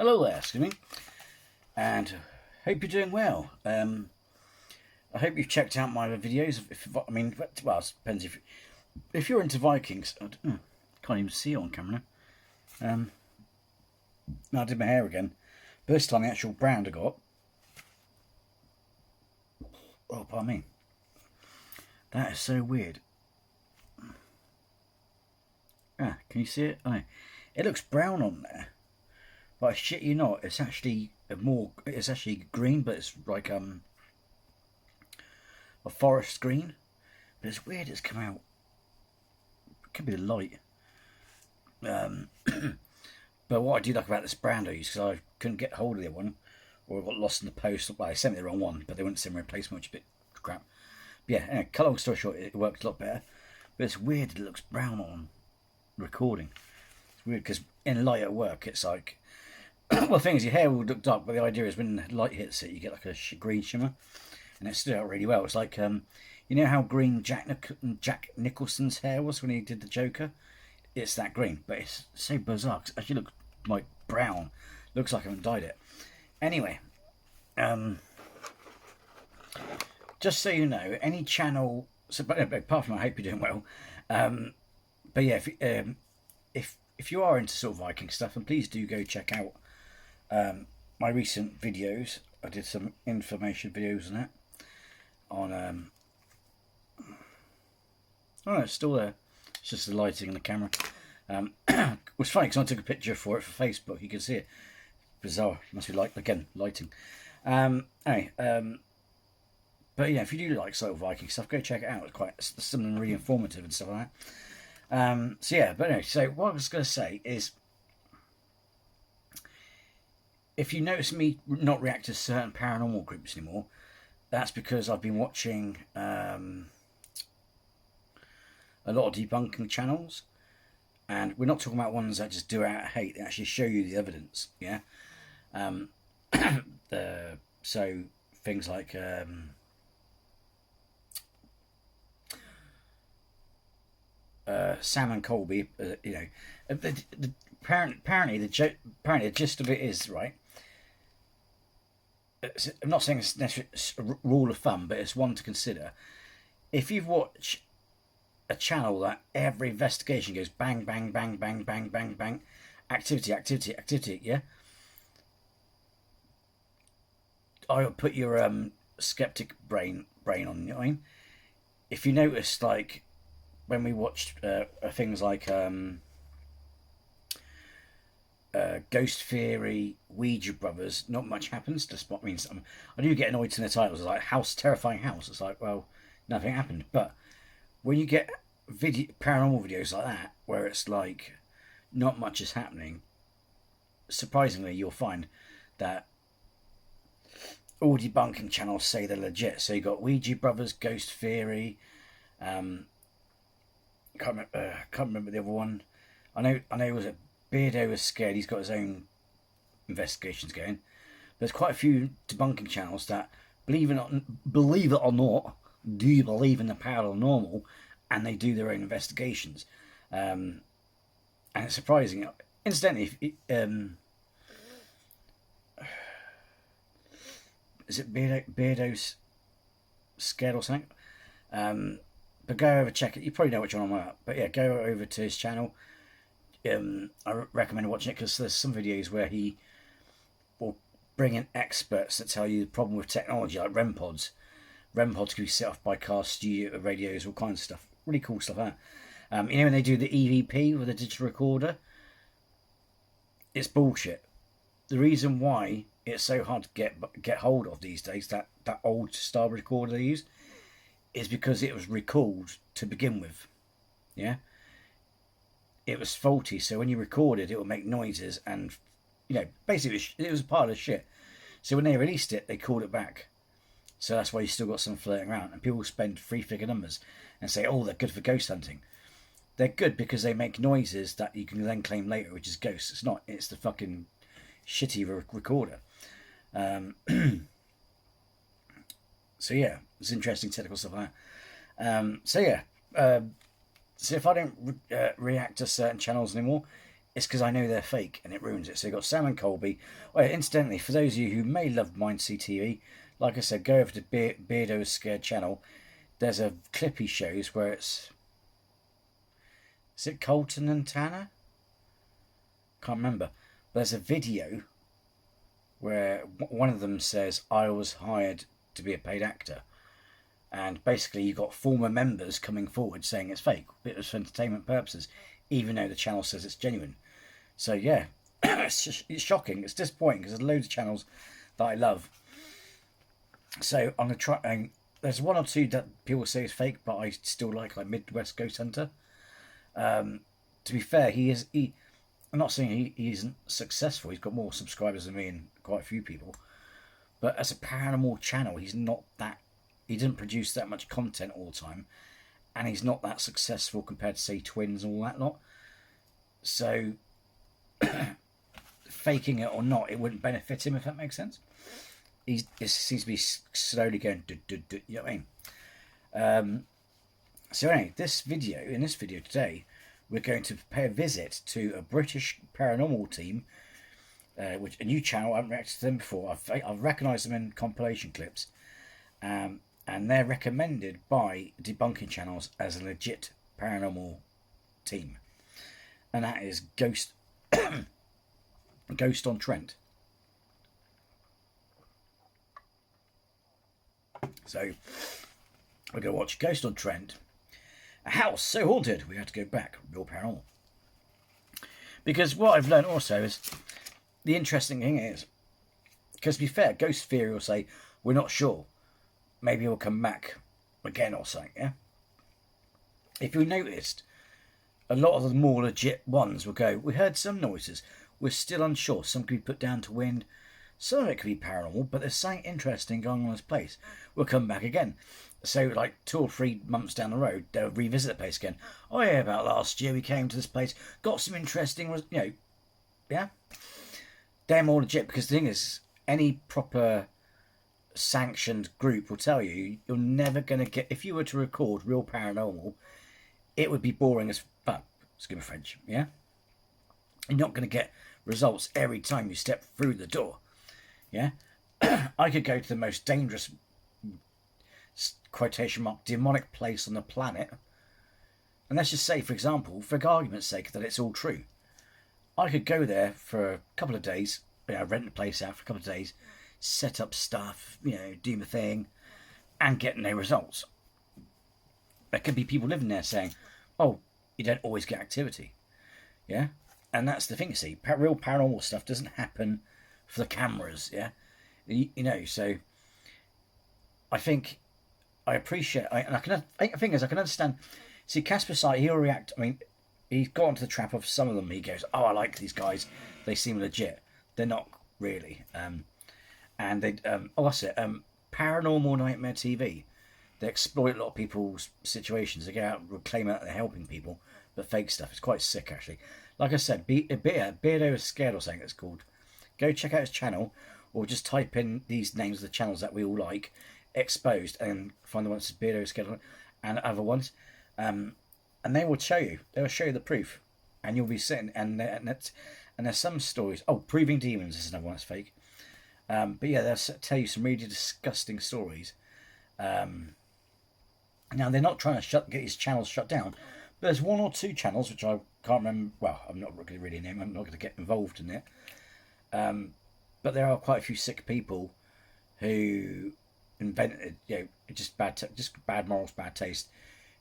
Hello there, excuse me, and hope you're doing well. I hope you've checked out my other videos. Well, it depends if you're into Vikings. Can't even see it on camera. I did my hair again. But this time the actual brand I got. Oh, pardon me. That is so weird. Can you see it? Oh, it looks brown on there. But I shit you not, it's actually it's actually green, but it's like a forest green. But it's weird it's come out. It could be the light. But what I do like about this brand I use, because I couldn't get hold of the other one, or I got lost in the post. Well, they sent me the wrong one, but they wouldn't send me a replacement, which is a bit crap. But yeah, anyway, cut long story short, it worked a lot better. But it's weird, it looks brown on recording. It's weird, because in light at work, it's like, well, the thing is, your hair will look dark, but the idea is when the light hits it, you get like a green shimmer, and it stood out really well. It's like, you know how green Jack Nicholson's hair was when he did the Joker? It's that green, but it's so bizarre, 'cause it actually looks like brown. Looks like I haven't dyed it. Anyway, just so you know, any channel, so, apart from I hope you're doing well, but yeah, if you are into sort of Viking stuff, and please do go check out my recent videos. I did some information videos on that. Oh, it's still there. It's just the lighting and the camera. It was funny because I took a picture for it for Facebook. You can see it. Bizarre. Must be like, again, lighting. Anyway, but yeah, if you do like sort of Viking stuff, go check it out. It's quite something really informative and stuff like that. So yeah, but anyway, so what I was going to say is, if you notice me not react to certain paranormal groups anymore, that's because I've been watching a lot of debunking channels, and we're not talking about ones that just do it out of hate. They actually show you the evidence, yeah. So things like Sam and Colby, you know, apparently the gist of it is, right. I'm not saying it's necessarily a rule of thumb, but it's one to consider. If you've watched a channel that every investigation goes bang, bang, bang, bang, bang, bang, bang, activity, yeah, I would put your skeptic brain on. You know what I mean? If you notice, like when we watched things like Ghost Theory, Ouija Brothers, not much happens. Despite means I do get annoyed to the titles. It's like terrifying house. It's like, well, nothing happened. But when you get paranormal videos like that, where it's like not much is happening, surprisingly, you'll find that all debunking channels say they're legit. So you got Ouija Brothers, Ghost Theory. Can't remember the other one. I know. It was a Beardo was scared. He's got his own investigations going. There's quite a few debunking channels that believe it or not, do you believe in the paranormal, and they do their own investigations. And it's surprising. Incidentally, is it Beardo's scared or something? But go over, check it. You probably know which one I'm at. But yeah, go over to his channel. I recommend watching it because there's some videos where he will bring in experts that tell you the problem with technology, like REM pods. REM pods can be set off by cars, studio radios, all kinds of stuff. Really cool stuff like that. You know when they do the EVP with a digital recorder? It's bullshit. The reason why it's so hard to get hold of these days, that old style recorder they use, is because it was recalled to begin with. Yeah? It was faulty, so when you recorded, it would make noises, and you know, basically it was a pile of shit. So when they released it, they called it back. So that's why you still got some floating around, and people spend 3-figure numbers and say, "Oh, they're good for ghost hunting." They're good because they make noises that you can then claim later, which is ghosts. It's not. It's the fucking shitty recorder. So yeah, it's interesting technical stuff like that. So yeah. So if I don't react to certain channels anymore, it's because I know they're fake and it ruins it. So you've got Sam and Colby. Oh, yeah, incidentally, for those of you who may love Mindsea TV, like I said, go over to Beardo's Scared channel. There's a clip he shows where it's... Is it Colton and Tanner? Can't remember. But there's a video where one of them says, I was hired to be a paid actor. And basically you've got former members coming forward saying it's fake. It was for entertainment purposes, even though the channel says it's genuine. So yeah, it's shocking. It's disappointing because there's loads of channels that I love. So I'm going to try... there's one or two that people say is fake, but I still like Midwest Ghost Hunter. To be fair, I'm not saying he isn't successful. He's got more subscribers than me and quite a few people. But as a paranormal channel, he's not that... He didn't produce that much content all the time. And he's not that successful compared to, say, Twins and all that lot. So, faking it or not, it wouldn't benefit him, if that makes sense. It seems to be slowly going... you know what I mean? So anyway, in this video today, we're going to pay a visit to a British paranormal team, which a new channel. I haven't reacted to them before. I've recognised them in compilation clips, and they're recommended by debunking channels as a legit paranormal team, and that is Ghost on Trent. So we're going to watch Ghost on Trent. A house so haunted, we had to go back. Real paranormal. Because what I've learned also is, the interesting thing is, because to be fair, Ghost Theory will say, we're not sure. Maybe he'll come back again or something, yeah? If you noticed, a lot of the more legit ones will go, we heard some noises. We're still unsure. Some could be put down to wind. Some of it could be paranormal, but there's something interesting going on in this place. We'll come back again. So, like 2 or 3 months down the road, they'll revisit the place again. Oh yeah, about last year we came to this place, got some interesting, yeah. They're more legit because the thing is, any proper sanctioned group will tell you you're never going to get. If you were to record real paranormal, it would be boring as fuck. Excuse me, French. Yeah, you're not going to get results every time you step through the door. Yeah, I could go to the most dangerous, quotation mark, demonic place on the planet, and let's just say, for example, for argument's sake, that it's all true. I could go there for a couple of days, rent the place out for a couple of days, set up stuff, do my thing, and get no results. There could be people living there saying, oh, you don't always get activity. Yeah? And that's the thing, you see. Real paranormal stuff doesn't happen for the cameras, yeah? So I think I appreciate... I can understand... See, Casper side, he'll react... I mean, he's got into the trap of some of them. He goes, oh, I like these guys. They seem legit. They're not really. And they... that's it. Paranormal Nightmare TV. They exploit a lot of people's situations. They go out and claim that they're helping people, but fake stuff. It's quite sick, actually. Like I said, Beardo is Scared or something it's called. Go check out his channel, or just type in these names of the channels that we all like, exposed, and find the ones that Beardo is Scared and other ones. And they will show you. They will show you the proof, and you'll be sitting. And there's some stories. Oh, Proving Demons is another one that's fake. But yeah, they'll tell you some really disgusting stories. Now, they're not trying to get his channels shut down. But there's 1 or 2 channels, which I can't remember. Well, I'm not going to really name. I'm not going to get involved in it. But there are quite a few sick people who invented, just bad morals, bad taste,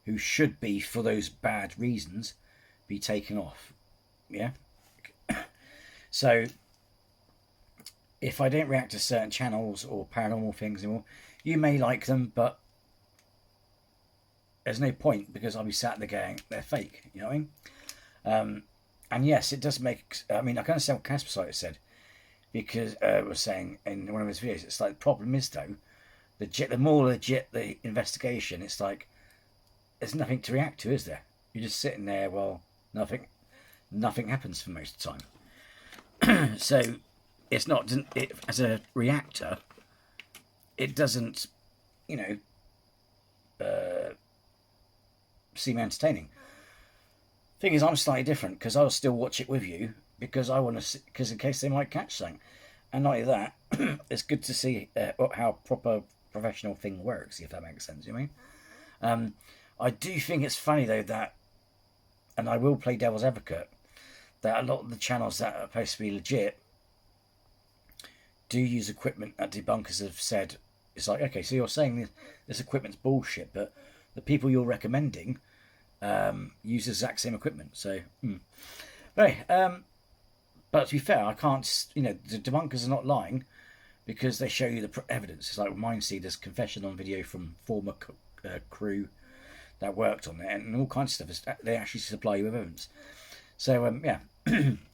who should be, for those bad reasons, be taken off. Yeah? So, if I don't react to certain channels or paranormal things anymore, you may like them, but there's no point, because I'll be sat there going, they're fake, you know what I mean? And yes, it does make... I mean, I can understand what Casper said, because was saying in one of his videos, it's like, the problem is, though, the more legit the investigation, it's like, there's nothing to react to, is there? You're just sitting there, well, nothing happens for most of the time. So, it's not... as a reactor, it doesn't, seem entertaining. Thing is, I'm slightly different because I'll still watch it with you because I want to, because in case they might catch something. And not only that, it's good to see how proper professional thing works, if that makes sense. You know what I mean? I do think it's funny though that, and I will play devil's advocate, that a lot of the channels that are supposed to be legit do use equipment that debunkers have said. It's like, okay, so you're saying this equipment's bullshit, but the people you're recommending use the exact same equipment. So, right. But to be fair, I can't. The debunkers are not lying because they show you the evidence. It's like Mindseeder's confession on video from former crew that worked on it, and all kinds of stuff. They actually supply you with evidence. So yeah.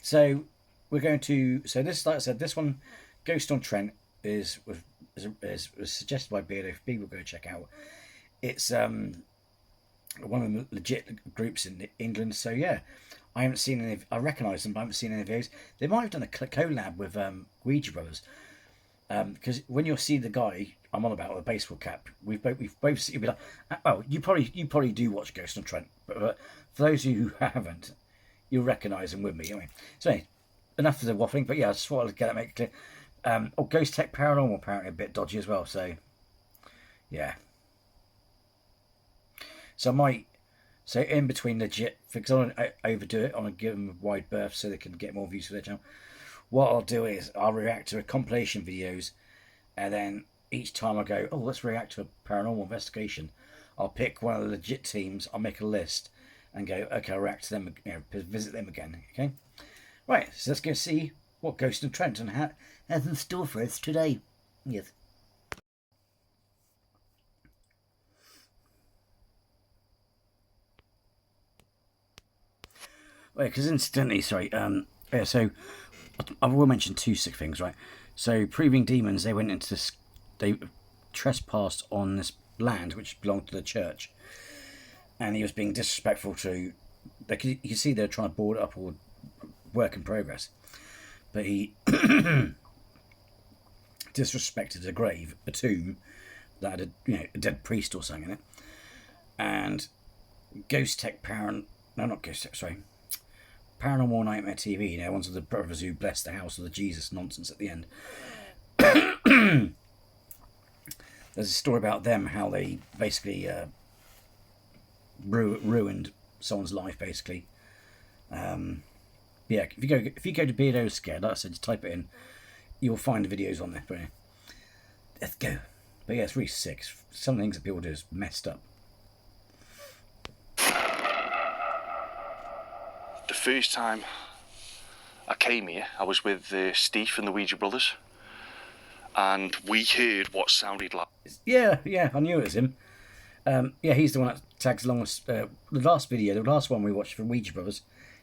So we're going to. So this, like I said, this one, Ghost on Trent, was suggested by Beardo. If people go check out, it's one of the legit groups in England. So yeah, I haven't seen any. I recognise them, but I haven't seen any videos. They might have done a collab with Ouija Brothers, because when you'll see the guy I'm on about with a baseball cap, we've both seen. You'll be like, oh, you probably do watch Ghost on Trent, but for those of you who haven't, you'll recognise them with me. I mean, so anyway, enough of the waffling. But yeah, I just wanted to get that make it clear. Ghost Tech Paranormal apparently a bit dodgy as well. So yeah. So I might, in between legit, because I want to overdo it, I want to give them a wide berth so they can get more views for their channel. What I'll do is I'll react to compilation videos, and then each time I go, oh, let's react to a paranormal investigation, I'll pick one of the legit teams, I'll make a list, and go, okay, I'll react to them, visit them again, okay? Right, so let's go see what Ghost and Trent and has in store for us today. Yes. Wait, because incidentally, sorry, yeah, so I will mention two sick things, right? So, Proving Demons, they went into this, they trespassed on this land which belonged to the church, and he was being disrespectful to, you can see they're trying to board it up or work in progress, but he disrespected a grave, a tomb, that had a dead priest or something in it, and Ghost Tech not Ghost Tech, sorry, Paranormal Nightmare TV, ones of the brothers who blessed the house with the Jesus nonsense at the end. There's a story about them, how they basically ruined someone's life, basically. Yeah, if you go to Beardo Scared, like I said, just type it in, you'll find the videos on there. But yeah, let's go. But yeah, it's really sick. Some things that people do is messed up. The first time I came here, I was with Steve and the Ouija Brothers, and we heard what sounded like... Yeah, I knew it was him. Yeah, he's the one that tags along with the last video, the last one we watched from Ouija Brothers.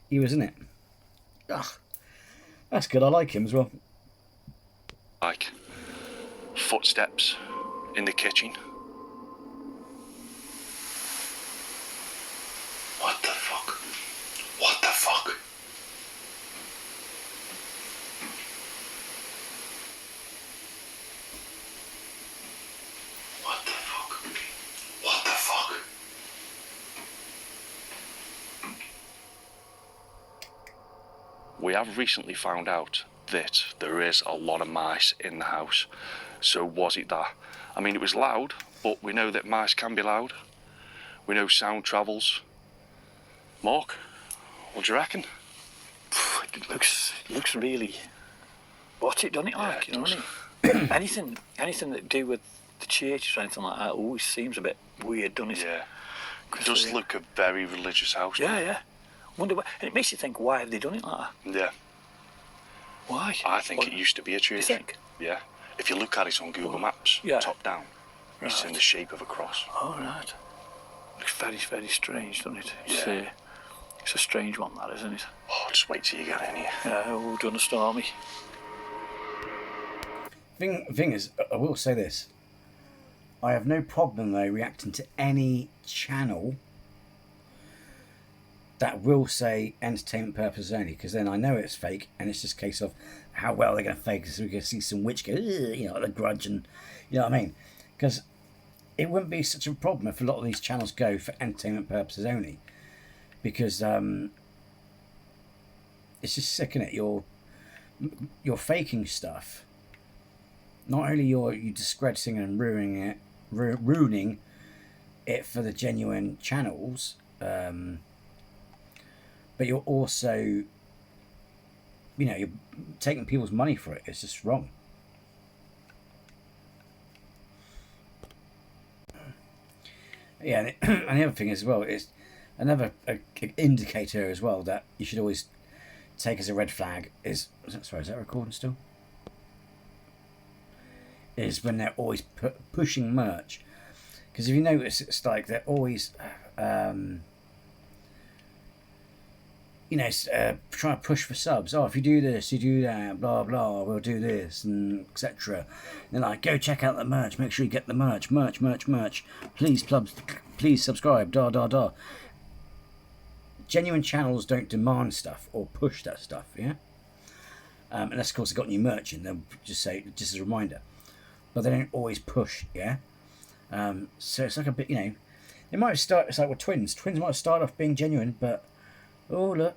He was in it. Ugh, that's good, I like him as well. Like footsteps in the kitchen. What the fuck? What the fuck? What the fuck? What the fuck? We have recently found out that there is a lot of mice in the house. So was it that? I mean, it was loud, but we know that mice can be loud. We know sound travels. Mark, what do you reckon? It looks really... What's it done it like, Yeah, you know what I mean? anything that do with the church or anything like that always seems a bit weird, doesn't it? Yeah. It does look a very religious house. Yeah. Wonder why, and it makes you think, why have they done it like that? Yeah. Why? I think it used to be a church. You think? Yeah. If you look at it on Google Maps, top down, it's in the shape of a cross. Oh, right. Looks very, very strange, doesn't it? Yeah. It's a strange one, that, isn't it? Oh, just wait till you get in here. Yeah, we've done a stormy. Thing is, I will say this. I have no problem, though, reacting to any channel that will say entertainment purposes only, because then I know it's fake, and it's just a case of how well they're going to fake it, so we can see some witch go, like The Grudge, and you know what I mean? Because it wouldn't be such a problem if a lot of these channels go for entertainment purposes only. because it's just sick, isn't it? You're faking stuff. Not only you discrediting and ruining it for the genuine channels, but you're also, you're taking people's money for it. It's just wrong. Yeah, and the other thing as well is another indicator as well that you should always take as a red flag is that recording still? Is when they're always pushing merch, because if you notice, it's like they're always trying to push for subs. Oh, if you do this, you do that, blah blah, we'll do this, and etc. They're like, go check out the merch, make sure you get the merch, please subscribe, da. Genuine channels don't demand stuff or push that stuff, yeah. Unless of course they've got new merch in, they'll just say, just as a reminder. But they don't always push, yeah. So it's like a bit, they might start. It's like with twins. Twins might start off being genuine, but oh look,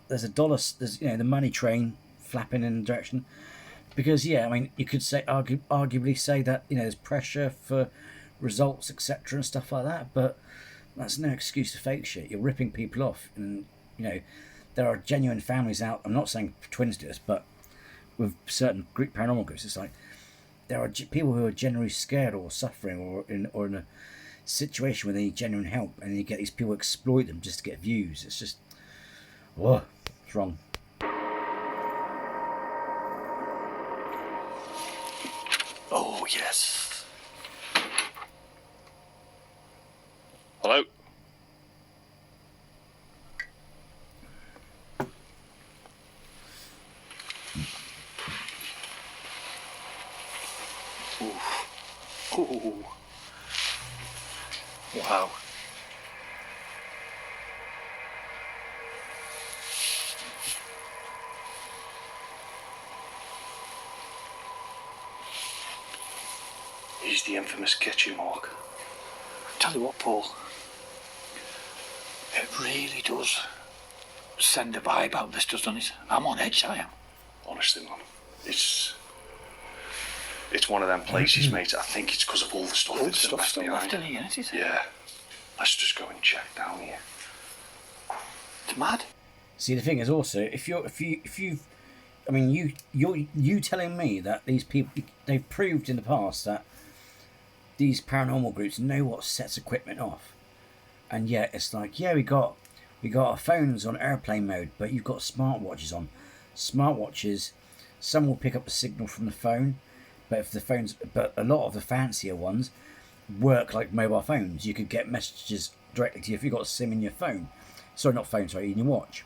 there's the money train flapping in the direction. Because you could say arguably say that there's pressure for results, etc. and stuff like that. But that's no excuse to fake shit. You're ripping people off, and there are genuine families out. I'm not saying twins do this, but with certain paranormal groups, it's like there are people who are generally scared or suffering or in a situation where they need genuine help, and you get these people exploit them just to get views. It's just, it's wrong. Oh, yes. Hello? Ooh. Wow. He's the infamous kitchen hawk. Tell you what, Paul, it really does send a vibe out, this doesn't it? I'm on edge, I am. Honestly, man. It's one of them places, mate. I think it's because of all the stuff All the that's stuff's still behind. left in here, isn't it? Yeah. Let's just go and check down here. It's mad. See, the thing is also, if you telling me that these people, they've proved in the past that these paranormal groups know what sets equipment off, and yet it's like, we got our phones on airplane mode, but you've got smartwatches on. Smartwatches, some will pick up the signal from the phone, but a lot of the fancier ones work like mobile phones. You could get messages directly to you if you've got a SIM in your phone. In your watch.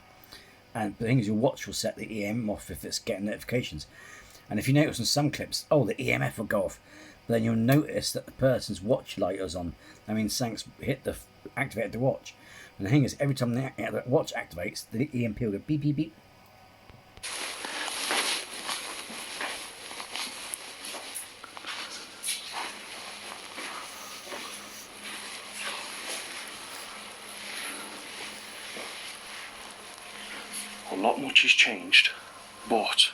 And the thing is, your watch will set the EM off if it's getting notifications. And if you notice in some clips, the EMF will go off. But then you'll notice that the person's watch light is on. Something's activated the watch. And the thing is, every time the watch activates, the EMP will go beep, beep, beep. Well, not much has changed, but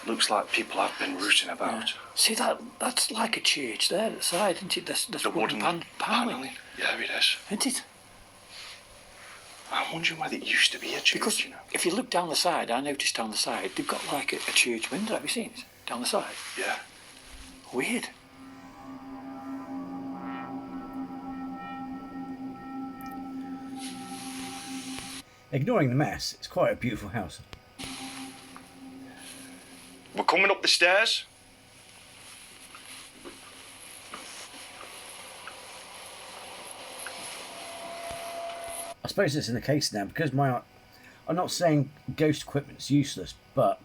it looks like people have been rooting about. Yeah. See, that's like a church there at the side, isn't it? This The wooden paneling. Yeah, it is. Isn't it? I'm wondering whether it used to be a church, Because if you look down the side, I noticed down the side, they've got like a church window. Have you seen it? Down the side. Yeah. Weird. Ignoring the mess, it's quite a beautiful house. We're coming up the stairs. I suppose this is the case now, because I'm not saying ghost equipment's useless, but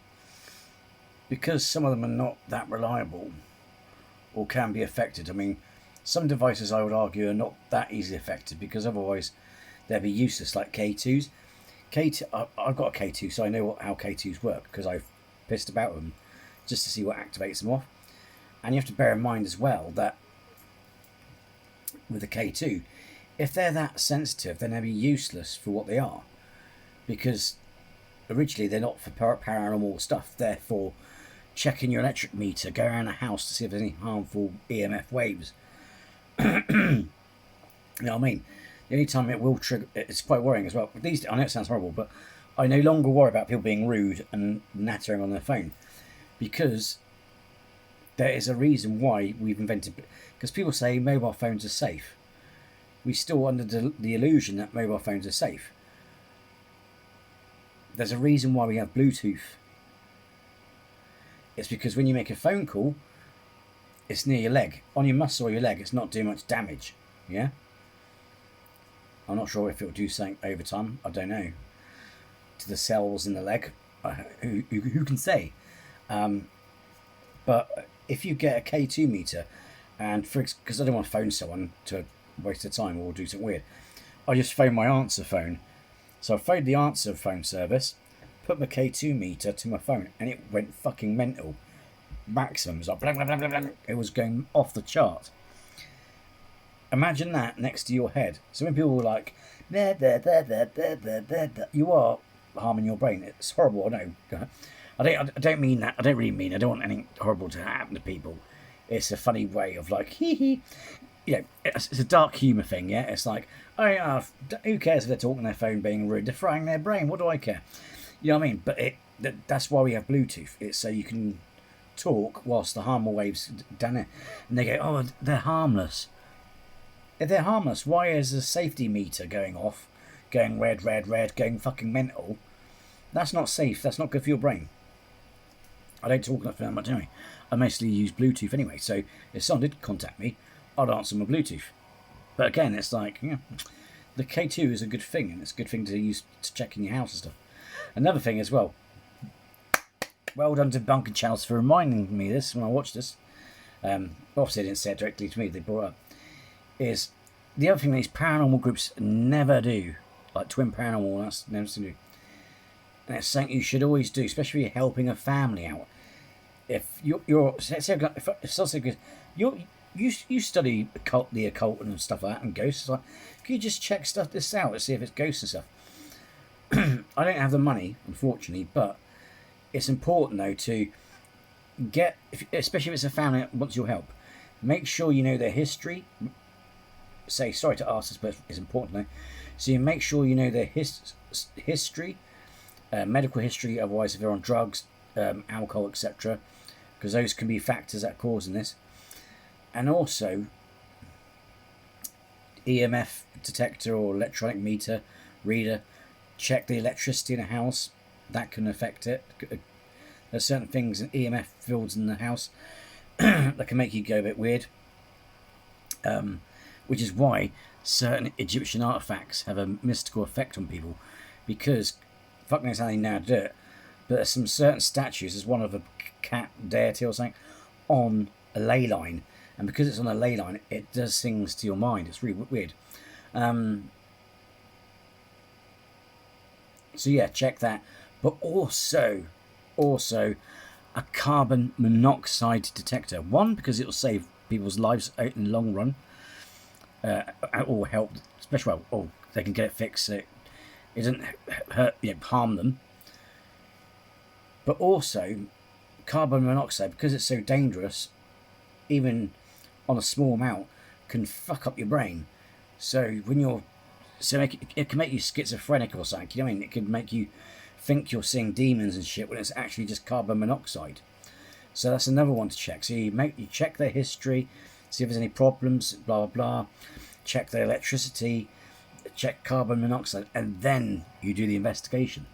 because some of them are not that reliable or can be affected. Some devices, I would argue, are not that easily affected, because otherwise they'd be useless, like K2s. I've got a K2, so I know how K2s work, because I've pissed about them just to see what activates them off. And you have to bear in mind as well that with the K2, if they're that sensitive, then they'd be useless for what they are, because originally they're not for paranormal stuff. They're for checking your electric meter, go around the house to see if there's any harmful EMF waves. You know what I mean? The only time it will trigger, it's quite worrying as well. These, I know it sounds horrible, but I no longer worry about people being rude and nattering on their phone, because there is a reason why we've invented. Because people say mobile phones are safe. We're still under the illusion that mobile phones are safe. There's a reason why we have Bluetooth. It's because when you make a phone call, it's near your leg, on your muscle or your leg. It's not doing much damage. Yeah. I'm not sure if it'll do something over time. I don't know. To the cells in the leg, who can say? But if you get a K2 meter, and because I don't want to phone someone to waste their time or do something weird, I just phone my answer phone. So I phoned the answer phone service, put my K2 meter to my phone, and it went fucking mental. Maximum. It was like blah, blah, blah, blah, blah. It was going off the chart. Imagine that next to your head. So when people were like, you are harming your brain. It's horrible, I know. I don't mean that. I don't really mean. I don't want anything horrible to happen to people. It's a funny way of like, hee hee. You know, it's a dark humour thing, yeah? It's like, oh yeah, who cares if they're talking on their phone being rude? They're frying their brain. What do I care? You know what I mean? But that's why we have Bluetooth. It's so you can talk whilst the harmful waves down there. And they go, oh, they're harmless. If they're harmless, why is the safety meter going off, going red, red, red, going fucking mental? That's not safe. That's not good for your brain. I don't talk enough that much anyway. I mostly use Bluetooth anyway. So if someone did contact me, I'd answer my Bluetooth. But again, it's like, yeah, the K2 is a good thing, and it's a good thing to use to check in your house and stuff. Another thing as well, well done to Bunker Channels for reminding me this when I watched this. Obviously, they didn't say it directly to me, they brought it up. Is the other thing these paranormal groups never do, like Twin Paranormal, that's never to do. And it's something you should always do, especially if you're helping a family out. If you're if someone goes, you study the occult and stuff like that, and ghosts, like, can you just check this out to see if it's ghosts and stuff? I don't have the money, unfortunately, but it's important though to get, especially if it's a family that wants your help, make sure you know their history. Sorry to ask this, but it's important though. So you make sure you know their history, medical history. Otherwise, if they're on drugs, alcohol, etc., because those can be factors that are causing this. And also, EMF detector or electronic meter reader. Check the electricity in a house. That can affect it. There's certain things in EMF fields in the house that can make you go a bit weird. Which is why certain Egyptian artifacts have a mystical effect on people, because fuck knows how they now do it, but there's some certain statues, there's one of a cat deity or something on a ley line, and because it's on a ley line, it does things to your mind. It's really weird. So yeah, check that. But also a carbon monoxide detector. One, because it will save people's lives out in the long run. Or help, especially or they can get it fixed so it doesn't hurt, harm them. But also, carbon monoxide, because it's so dangerous, even on a small amount, can fuck up your brain. So when it can make you schizophrenic or something. You know what I mean? It can make you think you're seeing demons and shit when it's actually just carbon monoxide. So that's another one to check. So you check their history. See if there's any problems, blah, blah, blah. Check the electricity, check carbon monoxide, and then you do the investigation.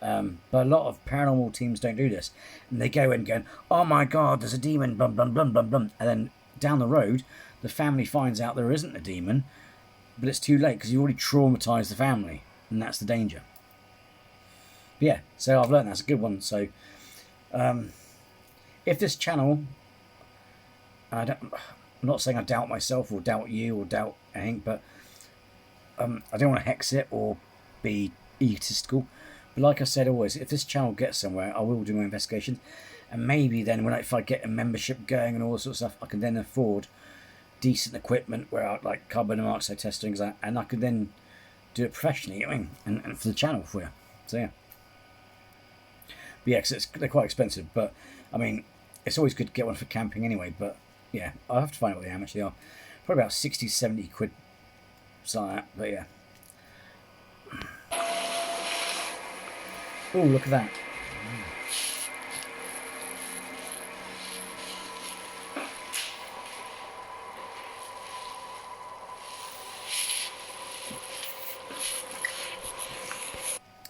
But a lot of paranormal teams don't do this. And they go in going, oh my God, there's a demon, blum, blum, blum, blum, blum. And then down the road, the family finds out there isn't a demon, but it's too late because you already traumatised the family. And that's the danger. But yeah, so I've learned that's a good one. So if this channel, I'm not saying I doubt myself or doubt you or doubt anything, but I don't want to hex it or be egotistical. But like I said always, if this channel gets somewhere, I will do my investigation. And maybe then if I get a membership going and all that sort of stuff, I can then afford decent equipment where I like carbon monoxide testing, and I could then do it professionally. You know what I mean, and for the channel for you. So yeah. But yeah, cause they're quite expensive, but I mean, it's always good to get one for camping anyway. But yeah, I'll have to find out what they how much they are. Probably about 60, 70 quid, something like that. But yeah. Oh, look at that.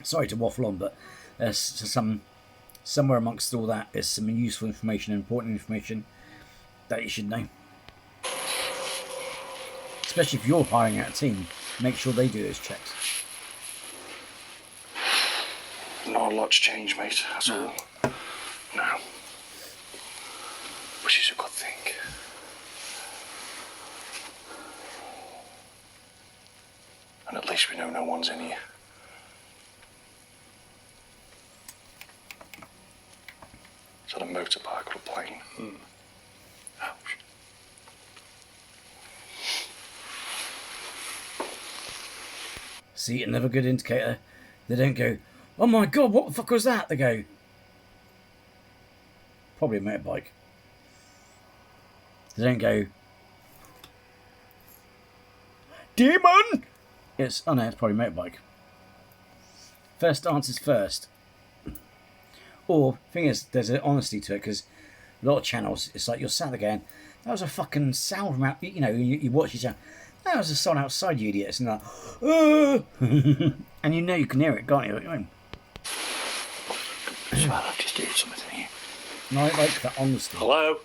Sorry to waffle on, but there's somewhere amongst all that is some useful information, important information that you should know. Especially if you're hiring out a team, make sure they do those checks. Not a lot's changed, mate, at all. No. Which is a good thing. And at least we know no one's in here. Is that a motorbike or a plane? Ouch. See, another good indicator. They don't go, oh my god, what the fuck was that? They go, probably a motorbike. They don't go, demon! Oh no, it's probably a motorbike. First answers first. Or, thing is, there's an honesty to it, because a lot of channels, it's like you're sat there going, that was a fucking sound from out, you know, you watch your channel, that was a sound outside, you idiots, and like, and you know you can hear it, can't you? I mean, So I've just heard something here. and I like that honesty. Hello?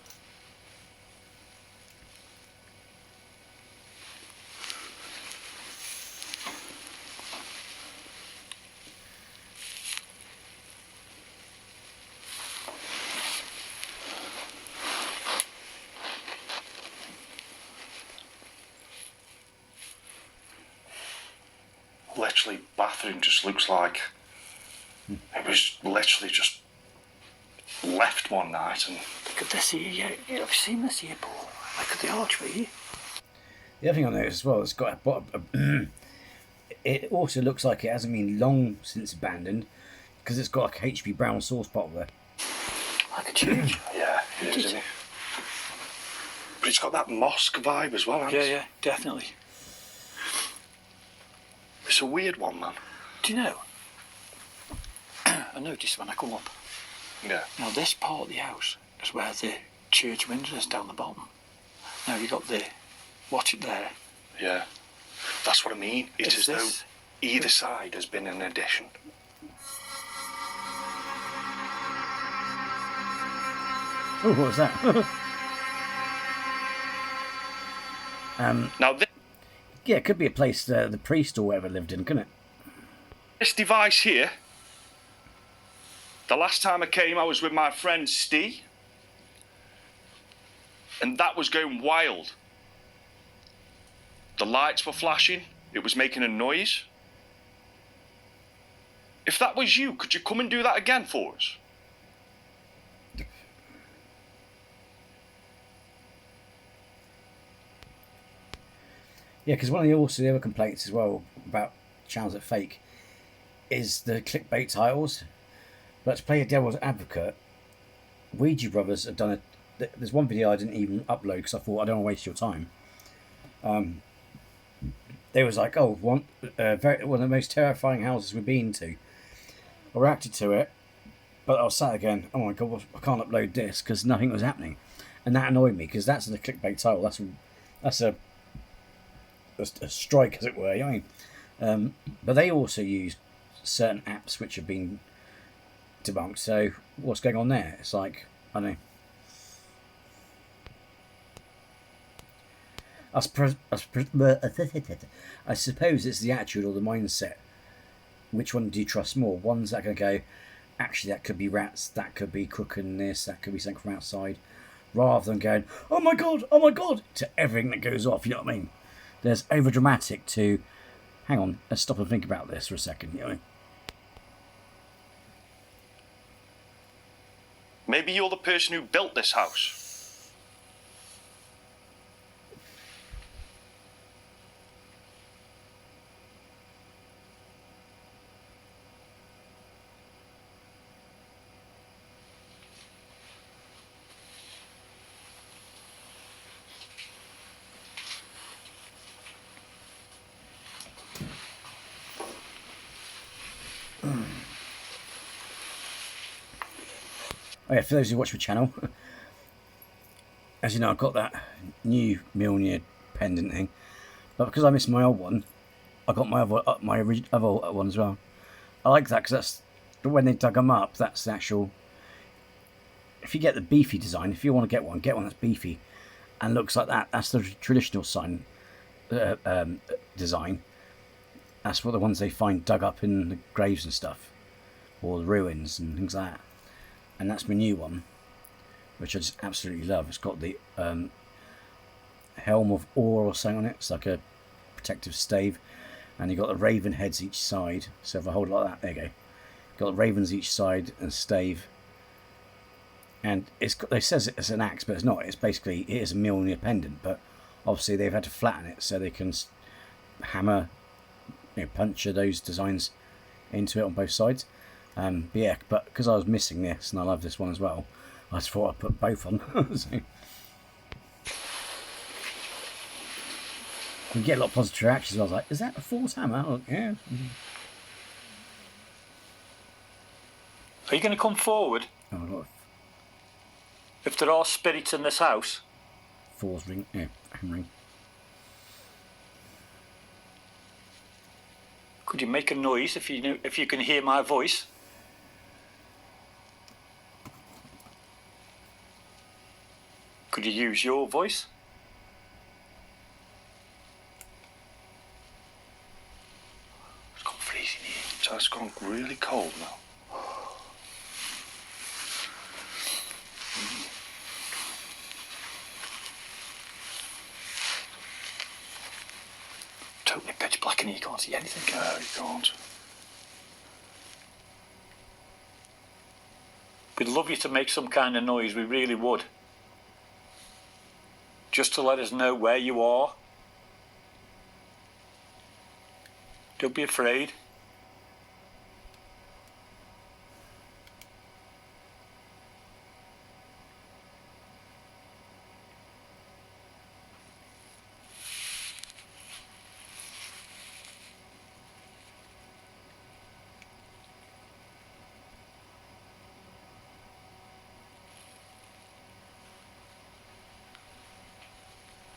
Literally, bathroom just looks like it was literally just left one night and... Look at this here, yeah. I've seen this here, Paul. Look at the archway here. The other thing I noticed as well, it's got it also looks like it hasn't been long since abandoned, because it's got like a HP brown sauce bottle there. Like a church. Yeah, it is, isn't it? But it's got that mosque vibe as well, hasn't it? Yeah, definitely. It's a weird one, man. Do you know? I noticed when I come up. Yeah. Now this part of the house is where the church window is down the bottom. Now you got the watch it there. Yeah. That's what I mean. It's Is as this- though either side has been an addition. Oh, what was that? Now Yeah, it could be a place the priest or whatever lived in, couldn't it? this device here, the last time I came I was with my friend Steve, and that was going wild. The lights were flashing, it was making a noise. If that was you, could you come and do that again for us? Yeah, because one of the other complaints as well about channels that fake is the clickbait titles. But to play a devil's advocate, Ouija Brothers have done there's one video I didn't even upload because I thought I don't want to waste your time. They was like, oh, one of the most terrifying houses we've been to. I reacted to it, but I was sat again, oh my god, I can't upload this because nothing was happening. And that annoyed me because that's the clickbait title. That's a strike, as it were. You know what I mean? But they also use certain apps which have been debunked. So what's going on there? It's like, I don't know. I suppose it's the attitude or the mindset. Which one do you trust more? Ones that are going to go, actually that could be rats, that could be cooking this, that could be something from outside, rather than going, oh my god, to everything that goes off, you know what I mean? There's over dramatic to, hang on, let's stop and think about this for a second, you know? Maybe you're the person who built this house. Oh yeah, for those who watch my channel, as you know, I've got that new Mjolnir pendant thing, but because I missed my old one, I got my other one as well. I like that because that's when they dug them up. That's the actual. If you get the beefy design, if you want to get one that's beefy and looks like that. That's the traditional sign design. That's what the ones they find dug up in the graves and stuff, or the ruins and things like that. And that's my new one, which I just absolutely love. It's got the helm of ore or something on it. It's like a protective stave, and you've got the raven heads each side. So if I hold it like that, there you go. Got the ravens each side and stave. And it says it's an axe, but it's not. It's basically, it is a Mjolnir pendant, but obviously they've had to flatten it so they can hammer, puncture those designs into it on both sides. But yeah, but because I was missing this and I love this one as well, I just thought I'd put both on. So, we get a lot of positive reactions. I was like, is that a Thor's hammer? Like, yeah. Are you going to come forward? Oh, a lot of If there are spirits in this house, Thor's ring, hammering. could you make a noise if you can hear my voice? Could you use your voice? It's gone freezing here. It's gone really cold now. Totally pitch black and you can't see anything. No, you can't. We'd love you to make some kind of noise, we really would. Just to let us know where you are. Don't be afraid.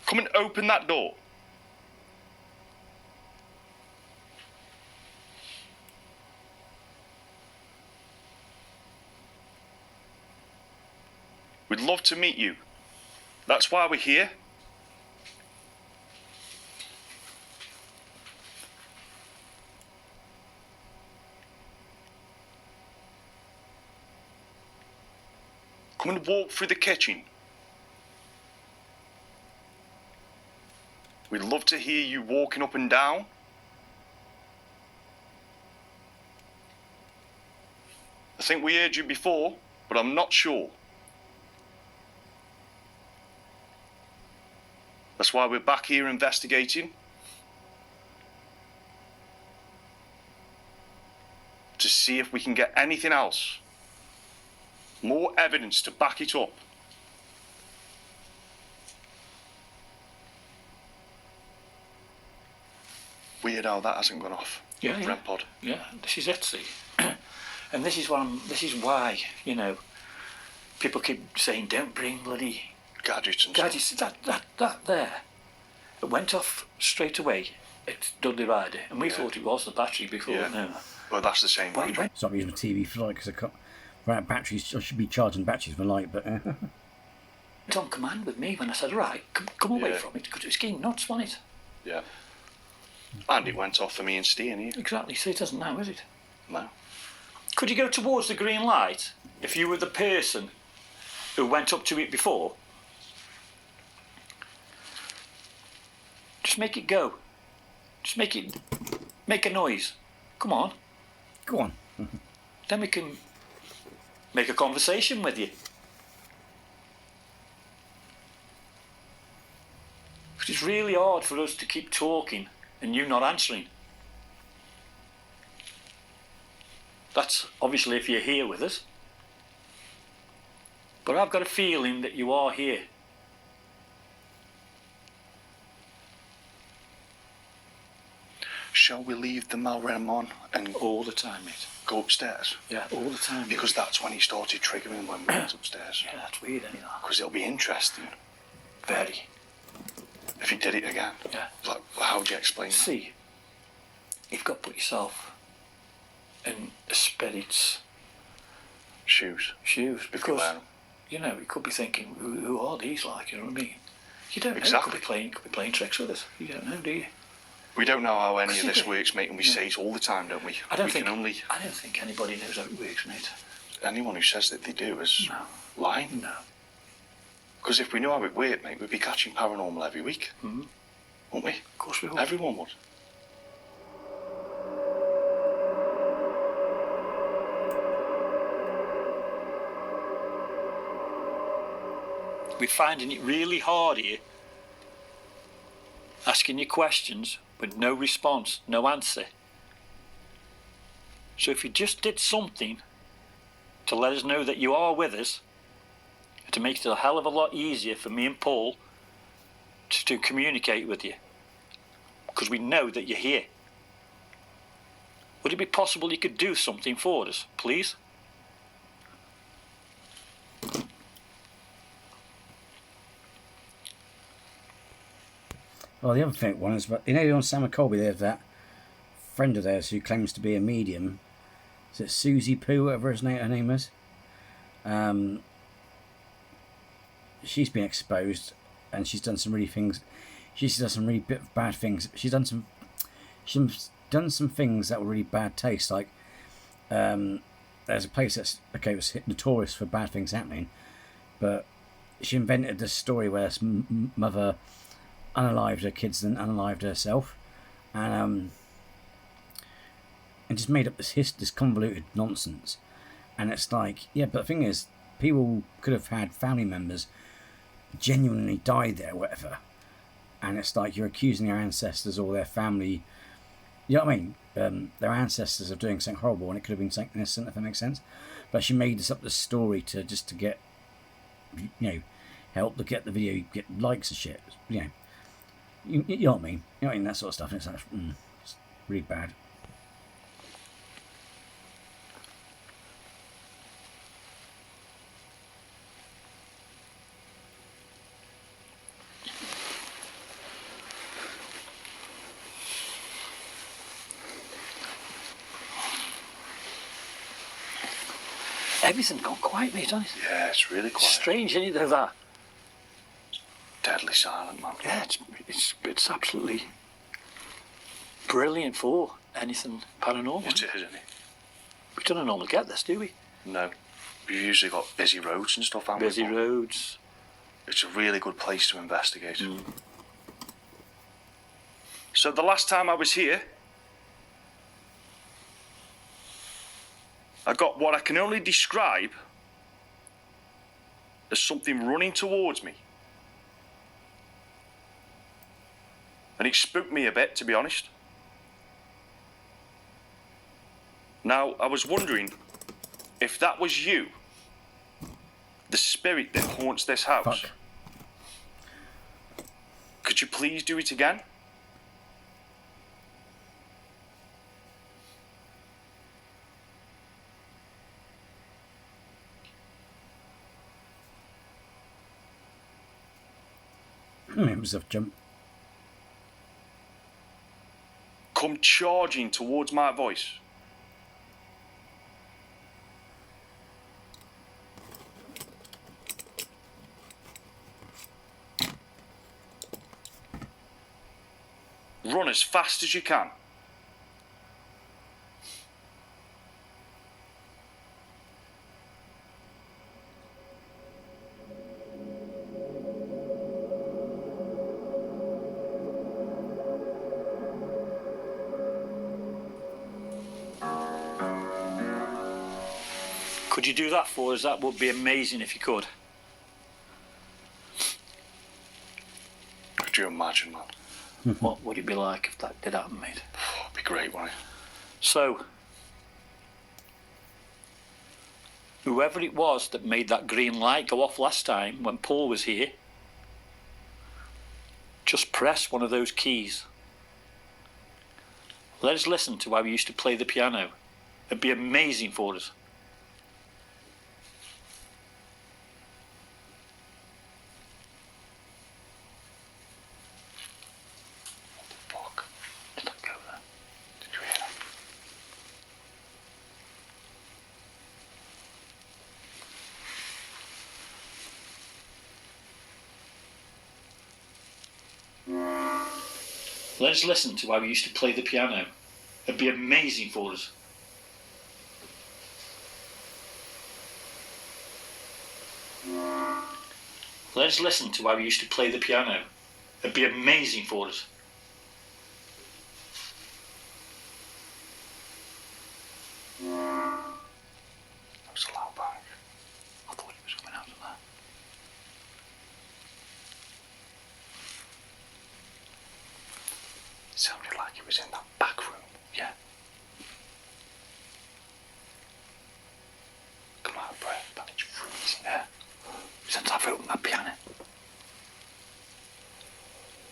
Come and open that door. We'd love to meet you. That's why we're here. Come and walk through the kitchen. We'd love to hear you walking up and down. I think we heard you before, but I'm not sure. That's why we're back here investigating. To see if we can get anything else. More evidence to back it up. Weird how that hasn't gone off. Yeah, yeah. Brent Pod. Yeah, this is it, see. And this is why, people keep saying don't bring bloody Gadgets and gadgets. stuff. That there. It went off straight away. It's Dudley Rider. And we thought it was the battery before. Yeah. No. Well, that's the same Wait, battery. Stop using my TV for light because I can't. Right, batteries. I should be charging batteries for light, but. It's on command with me when I said, right, come away Yeah. from it, because it was getting nuts, wasn't it? Yeah. And it went off for me and Stian here. Exactly, so it doesn't now, is it? No. Could you go towards the green light if you were the person who went up to it before? Just make it go. Just make a noise. Come on. Go on. Then we can make a conversation with you. Because it's really hard for us to keep talking and you not answering. That's obviously if you're here with us. But I've got a feeling that you are here. Shall we leave the Malrem on and All the time, mate. go upstairs? Yeah, all the time. Because that's when he started triggering when we went upstairs. Yeah, that's weird, isn't it? Because it'll be interesting Very. if he did it again. Yeah. Like, how do you explain that? See, you've got to put yourself in a spirit's Shoes. shoes, If you because wear 'em. you know, you could be thinking, who are these like? You know what I mean? You don't know. Exactly. He could be playing tricks with us. You don't know, do you? We don't know how any of this Because works, mate, and we say it all the time, don't we? I don't we think. can only... I don't think anybody knows how it works, mate. Anyone who says that they do is lying. No. Because if we knew how it worked, mate, we'd be catching paranormal every week. Mm-hmm. Wouldn't we? Of course we will. Everyone would. We're finding it really hard here, asking you questions with no response, no answer. So if you just did something to let us know that you are with us, to make it a hell of a lot easier for me and Paul to communicate with you, because we know that you're here. Would it be possible you could do something for us, please? Well, the other thing one is, you know, on Sam and Colby, they have that friend of theirs who claims to be a medium. Is it Susie Poo, whatever her name is? She's been exposed, and she's done some really things. She's done some really bad things. She's done some things that were really bad taste. Like, there's a place that's was notorious for bad things happening, but she invented this story where this mother unalived her kids and unalived herself, and just made up this convoluted nonsense. And it's like, yeah, but the thing is, people could have had family members genuinely died there, or whatever, and it's like you're accusing their ancestors or their family. You know what I mean? Their ancestors of doing something horrible, and it could have been something innocent, if that makes sense. But she made this story to get, help to get the video, get likes and shit. You know what I mean? You know what I mean? That sort of stuff. And it's like, it's really bad. Everything's gone quiet, mate, hasn't it? Yeah, it's really quiet. Strange, isn't it, though, that? Deadly silent, man. Yeah, it's absolutely brilliant for anything paranormal. It is, isn't it? We don't normally get this, do we? No. We've usually got busy roads and stuff, haven't we? Busy roads. It's a really good place to investigate. So the last time I was here, I got what I can only describe as something running towards me. And it spooked me a bit, to be honest. Now, I was wondering if that was you, the spirit that haunts this house. Fuck. Could you please do it again? It was a jump. Come charging towards my voice. Run as fast as you can. Could you do that for us? That would be amazing if you could. Could you imagine, man? What would it be like if that did happen, mate? Oh, it'd be great, wouldn't it? So, whoever it was that made that green light go off last time when Paul was here, just press one of those keys. Let us listen to how he used to play the piano It'd be amazing for us. Fuck. Did that go there? Did you hear that? Let's listen to how we used to play the piano. It'd be amazing for us. Let's listen to how we used to play the piano. It'd be amazing for us. That was a loud bang. I thought it was coming out of there. It sounded like it was in that back room. Yeah. Come on, Brett. But it's freezing. Yeah. Since I've opened that piano.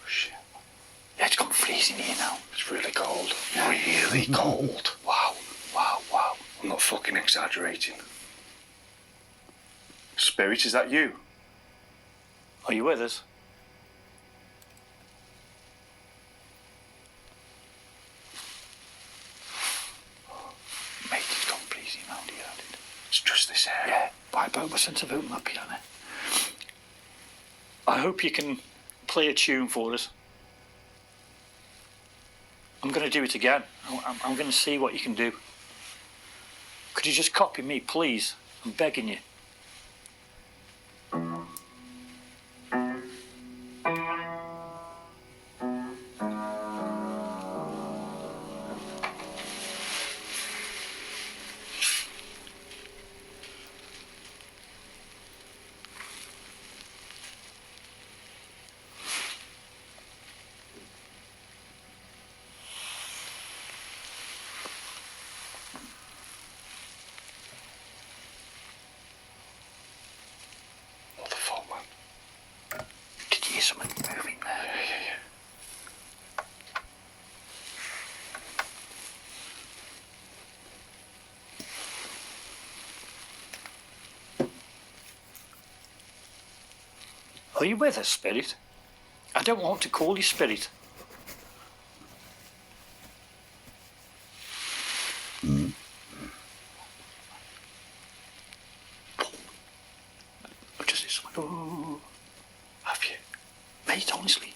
Oh, shit. Yeah, it's gone freezing here now. It's really cold. Yeah. Really cold. Wow. Wow, wow. I'm not fucking exaggerating. Spirit, is that you? Are you with us? Mate, it's gone freezing round here, hasn't it? It's just this area. Yeah, but over since I've opened that piano. I hope you can play a tune for us. I'm going to do it again. I'm going to see what you can do. Could you just copy me, please? I'm begging you. What the fuck, man? Did you hear something moving there? Yeah. Are you with us, Spirit? I don't want to call you Spirit. I just hear something. Oh, Have you? mate, honestly.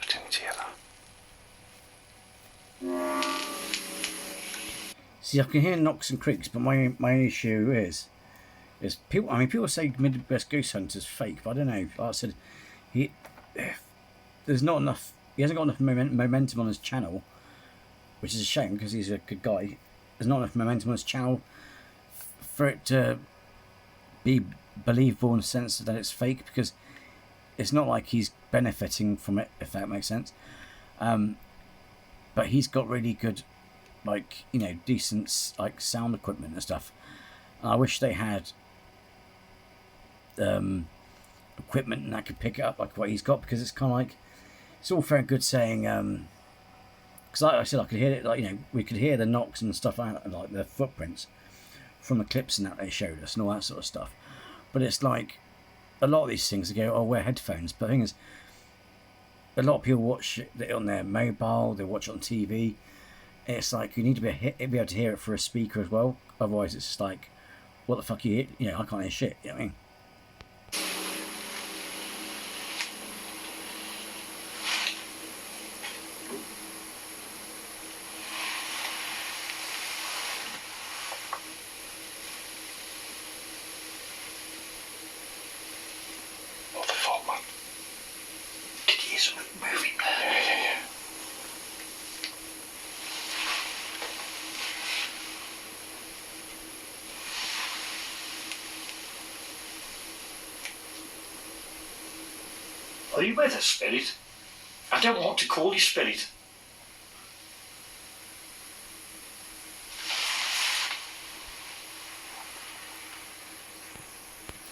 I didn't hear that. See, I can hear knocks and creaks, but my issue is people. I mean, people say Midwest Ghost Hunter's fake, but I don't know. Like I said, there's not enough. He hasn't got enough momentum on his channel, which is a shame because he's a good guy. There's not enough momentum on his channel for it to be believable in the sense that it's fake, because it's not like he's benefiting from it, if that makes sense. But he's got really good, like, you know, decent like sound equipment and stuff. And I wish they had equipment that could pick it up like what he's got, because it's kind of like, it's all fair and good saying, because like I said, I could hear it, like, you know, we could hear the knocks and stuff out, like the footprints from the clips and that they showed us and all that sort of stuff. But it's like a lot of these things, they go, oh, wear headphones. But the thing is, a lot of people watch it on their mobile, they watch it on TV. It's like you need to be able to hear it for a speaker as well. Otherwise, it's just like, what the fuck you know, I can't hear shit. You know what I mean? What the fuck, man? Did you hear something moving there? Yeah. Are you with us, Spirit? I don't want to call you Spirit.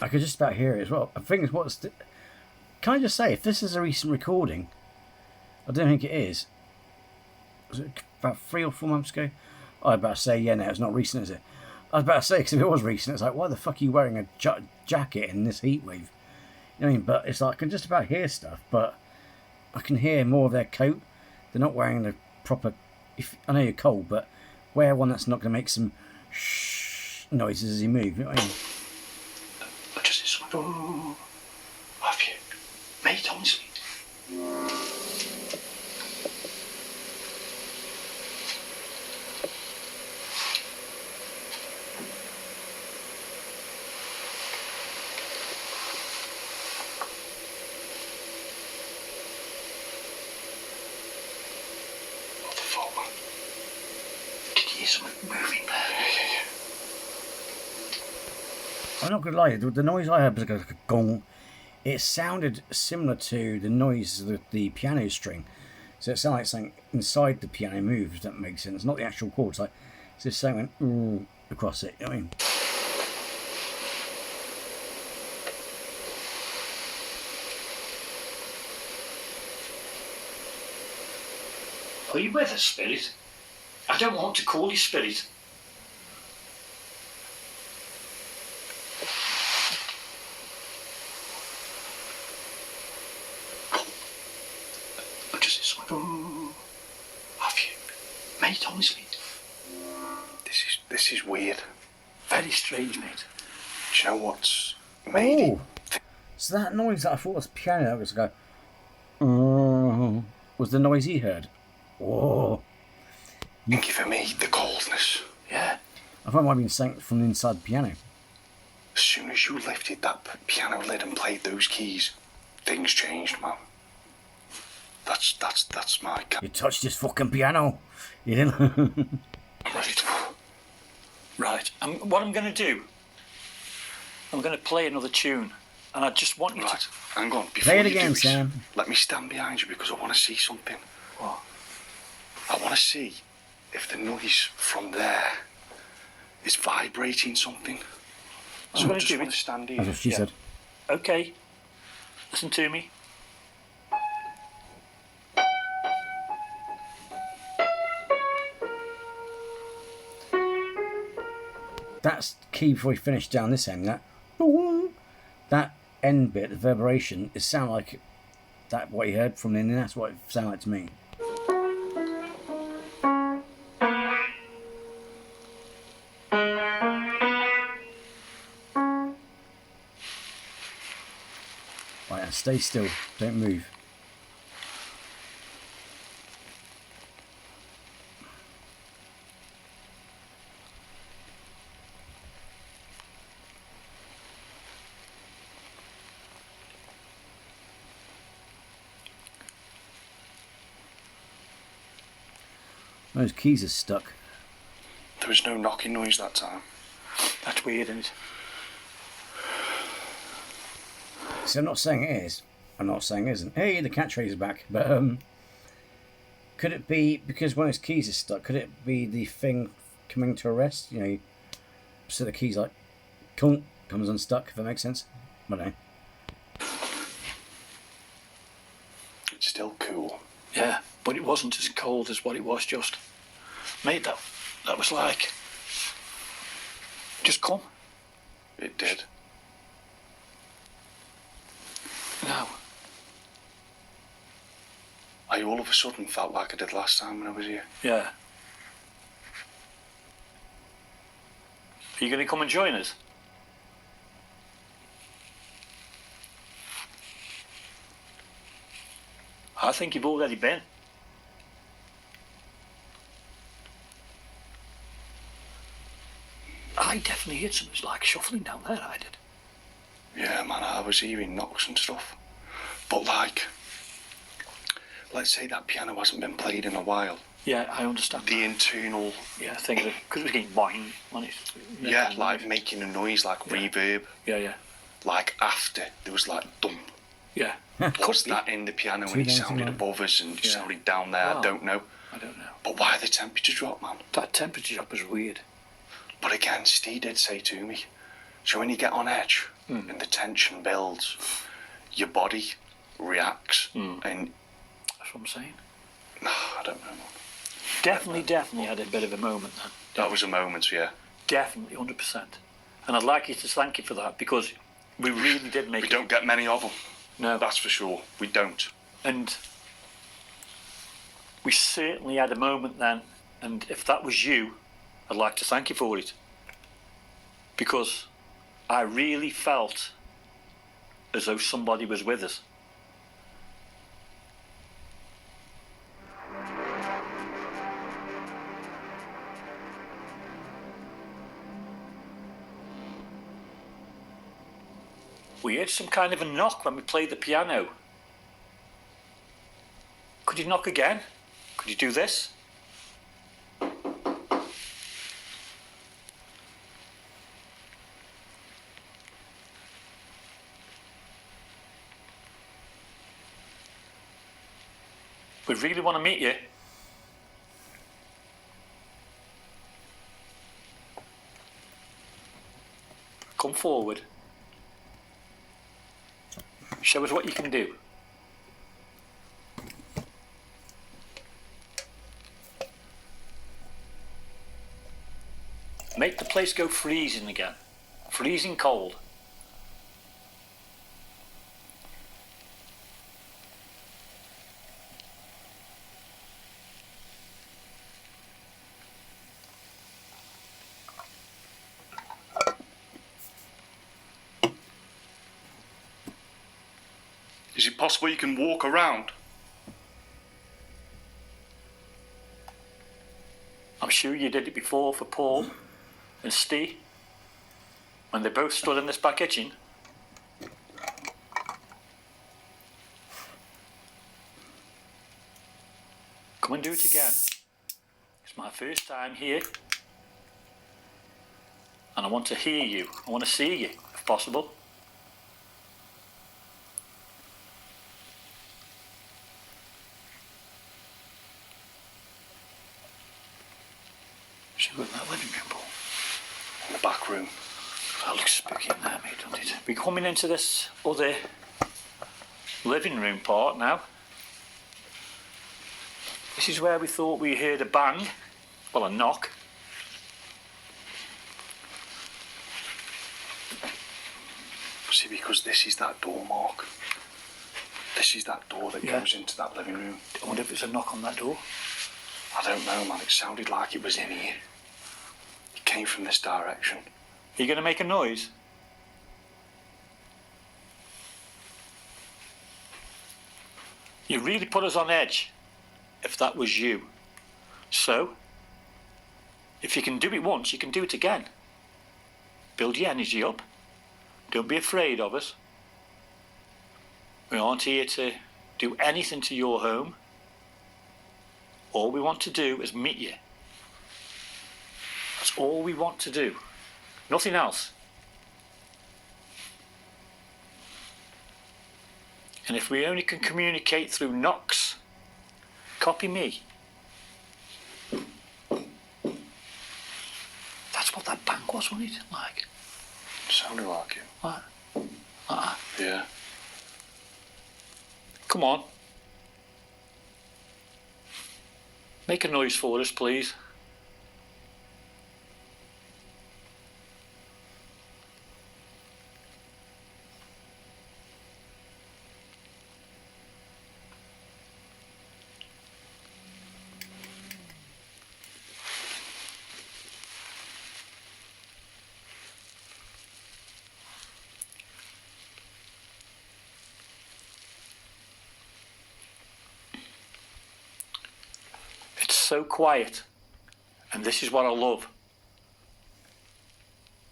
I could just about hear it as well. The thing is, can I just say, if this is a recent recording, I don't think it is. Was it about 3 or 4 months ago? I was about to say, yeah, no, it's not recent, is it? I was about to say, because if it was recent, it's like, why the fuck are you wearing a jacket in this heat wave? You know what I mean? But it's like, I can just about hear stuff, but I can hear more of their coat. They're not wearing the proper... I know you're cold, but wear one that's not going to make some shh noises as you move. You know what I mean? I just said something. Oh, have you? Mate, honestly. What the fuck, man? Can you hear something moving there? Yeah. I'm not going to lie, the noise I heard was like a gong. It sounded similar to the noise of the piano string. So it sounded like something inside the piano moved, if that makes sense. Not the actual chords. Like, it's just something went across it. You know what I mean? Are you with us, Spirit? I don't want to call you Spirit. I just said something. Oh, have you? Mate, honestly. This is weird. Very strange, mate. Do you know what's made it? So that noise that I thought was piano, that was go, was the noise he heard. Oh. Thank you for me, the coldness. Yeah. I thought it might have been something from inside the piano. As soon as you lifted that piano lid and played those keys, things changed, man. That's my... You touched this fucking piano. You didn't? Right. What I'm going to do, I'm going to play another tune, and I just want you Right, to... hang on. Before Play it you again, do it, Sam. Let me stand behind you because I want to see something. What? I want to see if the noise from there is vibrating something. I'm So I gonna just do want it. to stand here. That's what she said. Okay. Listen to me. That's key before we finish down this end. That end bit, the reverberation, it sounded like that what you heard from the end. That's what it sounded like to me. Right, and stay still. Don't move. Those keys are stuck. There was no knocking noise that time. That's weird, isn't it? See, I'm not saying it is. I'm not saying it isn't. Hey, the catchphrase is back. But could it be because one of those keys is stuck? Could it be the thing coming to a rest? You know, so the keys like comes unstuck. If that makes sense. I don't know. It's still cool. Yeah, but it wasn't as cold as what it was just. Mate, that was like... Just come. It did. Now. I all of a sudden felt like I did last time when I was here. Yeah. Are you going to come and join us? I think you've already been. I definitely heard something like shuffling down there, I did. Yeah, man, I was hearing knocks and stuff. But like, let's say that piano hasn't been played in a while. Yeah, I understand. The internal... Yeah, things because we're getting boing on it. Yeah, like making a noise, like reverb. Yeah. Like after, there was like dum. Yeah. Was that in the piano when it sounded above us and sounded down there? Wow. I don't know. But why the temperature drop, man? That temperature drop was weird. But again, Steve did say to me, so when you get on edge and the tension builds, your body reacts and... That's what I'm saying. I don't know, man. Definitely had a bit of a moment then. That was a moment, yeah. Definitely, 100%. And I'd like you to thank you for that, because we really did make We it. don't get many of them. No. That's for sure. We don't. And we certainly had a moment then, and if that was you, I'd like to thank you for it. Because I really felt as though somebody was with us. We heard some kind of a knock when we played the piano. Could you knock again? Could you do this? We really want to meet you. Come forward. Show us what you can do. Make the place go freezing again. Freezing cold. Is it possible you can walk around? I'm sure you did it before for Paul and Steve when they both stood in this back kitchen. Come and do it again. It's my first time here, and I want to hear you. I want to see you, if possible. Should we go in that living room, Paul? In the back room. That looks spooky in there, mate, doesn't it? We're coming into this other living room part now. This is where we thought we heard a bang. Well, a knock. See, because this is that door, Mark. This is that door that goes into that living room. I wonder if it's a knock on that door. I don't know, man. It sounded like it was in here. It came from this direction. Are you going to make a noise? You really put us on edge, if that was you. So, if you can do it once, you can do it again. Build your energy up. Don't be afraid of us. We aren't here to do anything to your home. All we want to do is meet you. That's all we want to do. Nothing else. And if we only can communicate through knocks, copy me. That's what that bang was, wasn't it? Like. Sounded like it. What? Yeah. Come on. Make a noise for us, please. So quiet, and this is what I love.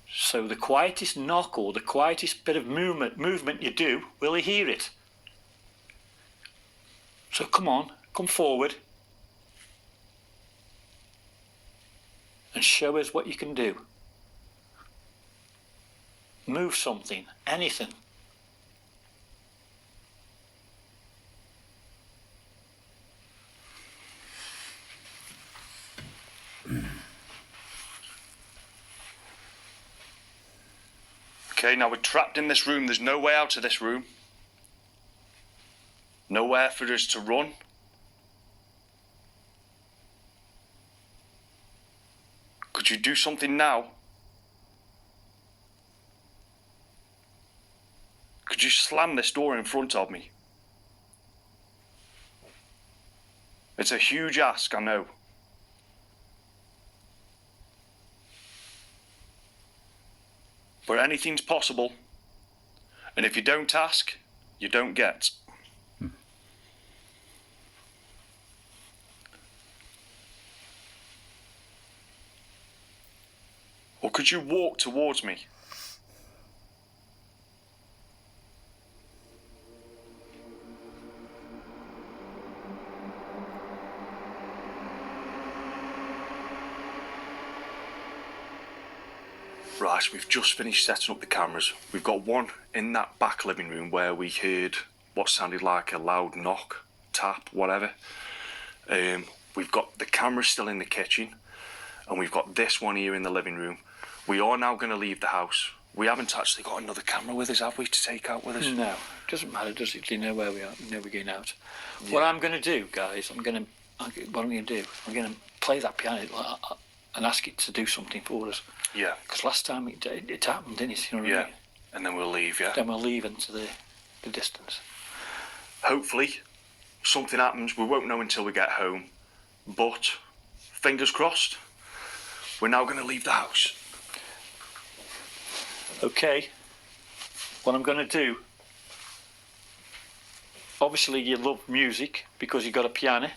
So the quietest knock or the quietest bit of movement you do, will he hear it? So come on, come forward and show us what you can do. Move something, anything. Okay, now we're trapped in this room. There's no way out of this room. Nowhere for us to run. Could you do something now? Could you slam this door in front of me? It's a huge ask, I know. But anything's possible. And if you don't ask, you don't get. Or could you walk towards me? Right, we've just finished setting up the cameras. We've got one in that back living room where we heard what sounded like a loud knock, tap, whatever. We've got the camera still in the kitchen, and we've got this one here in the living room. We are now going to leave the house. We haven't actually got another camera with us, have we, to take out with us? No, doesn't matter, does it? Do you know where we are? You know we're going out. Yeah. What I'm going to do, guys, I'm going to play that piano and ask it to do something for us. Yeah. Because last time it happened, didn't it? You know what I mean? And then we'll leave, yeah? Then we'll leave into the distance. Hopefully, something happens. We won't know until we get home. But, fingers crossed, we're now going to leave the house. Okay. What I'm going to do, obviously you love music because you've got a piano.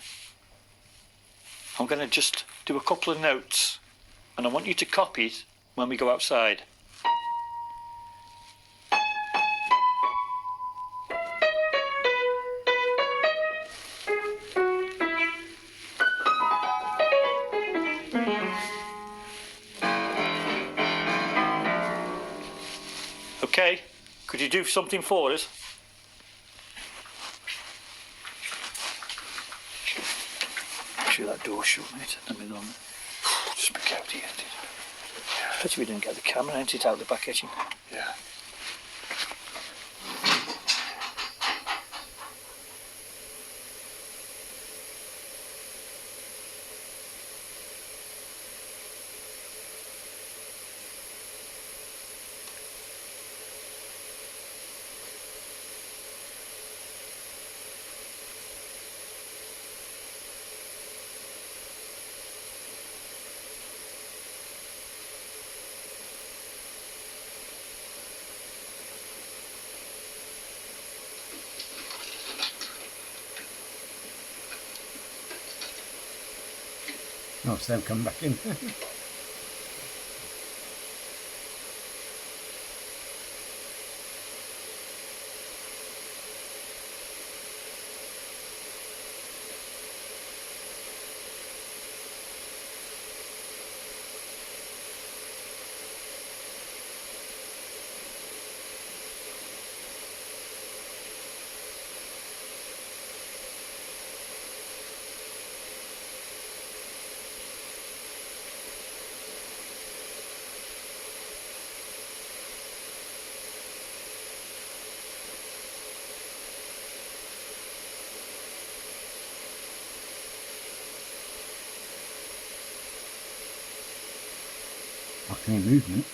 I'm going to just do a couple of notes and I want you to copy it when we go outside. Okay, could you do something for us? Make sure that door's shut, mate. Let me know. Just be careful, ain't it? Yeah. Especially if we didn't get the camera, ain't it, out the back kitchen? Yeah. Oh, it's them coming back in. I can hear movement.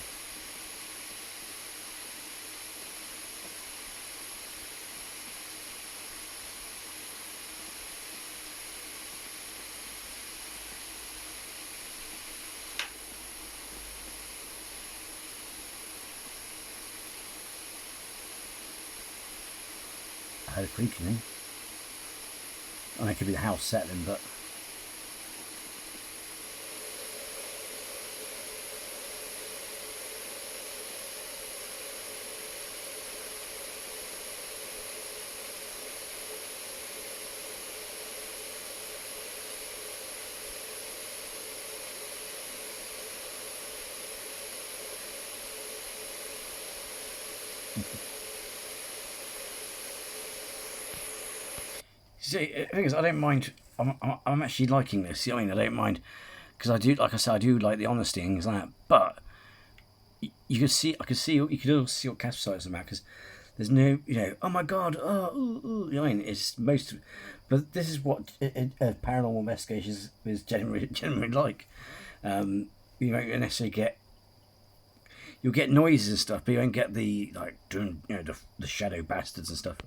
I heard a creaking in. I mean, it could be the house settling, but see, the thing is, I don't mind. I'm actually liking this. You know what I mean? I don't mind because I do, like I said, I do like the honesty and things like that. But you can see, you can also see what Casper is about because there's no, oh my god, you know what I mean? It's most, but this is what paranormal investigations is generally like. you won't necessarily get. You'll get noises and stuff, but you won't get the the shadow bastards and stuff.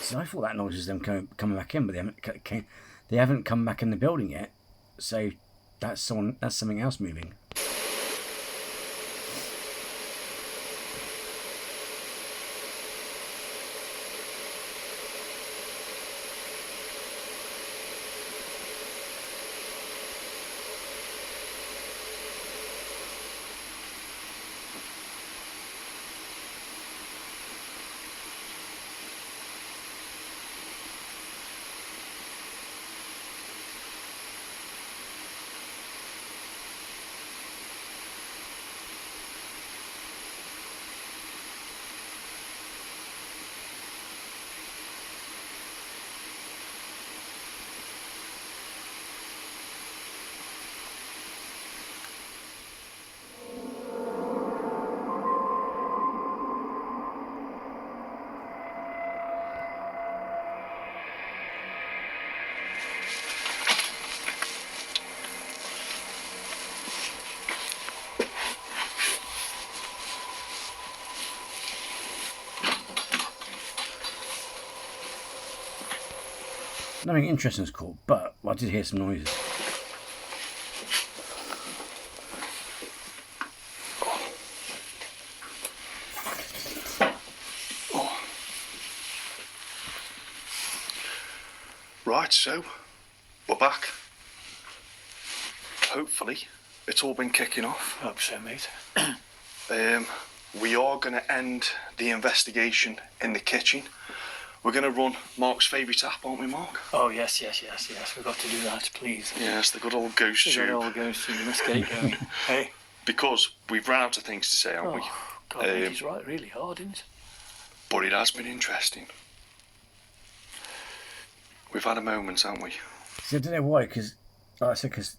So I thought that noise was them coming back in, but they haven't come back in the building yet. So that's something else moving. Nothing interesting is caught, but I did hear some noises. Right, so we're back. Hopefully, it's all been kicking off. Hope so, mate. We are going to end the investigation in the kitchen. We're going to run Mark's favourite app, aren't we, Mark? Oh, yes. We've got to do that, please. Yes, the good old ghost We've tube. got all goes to the escape going. Hey. Because we've run out of things to say, haven't we? God, mate, he's right, really hard, isn't it? But it has been interesting. We've had a moment, haven't we? See, I don't know why, because, like I said, because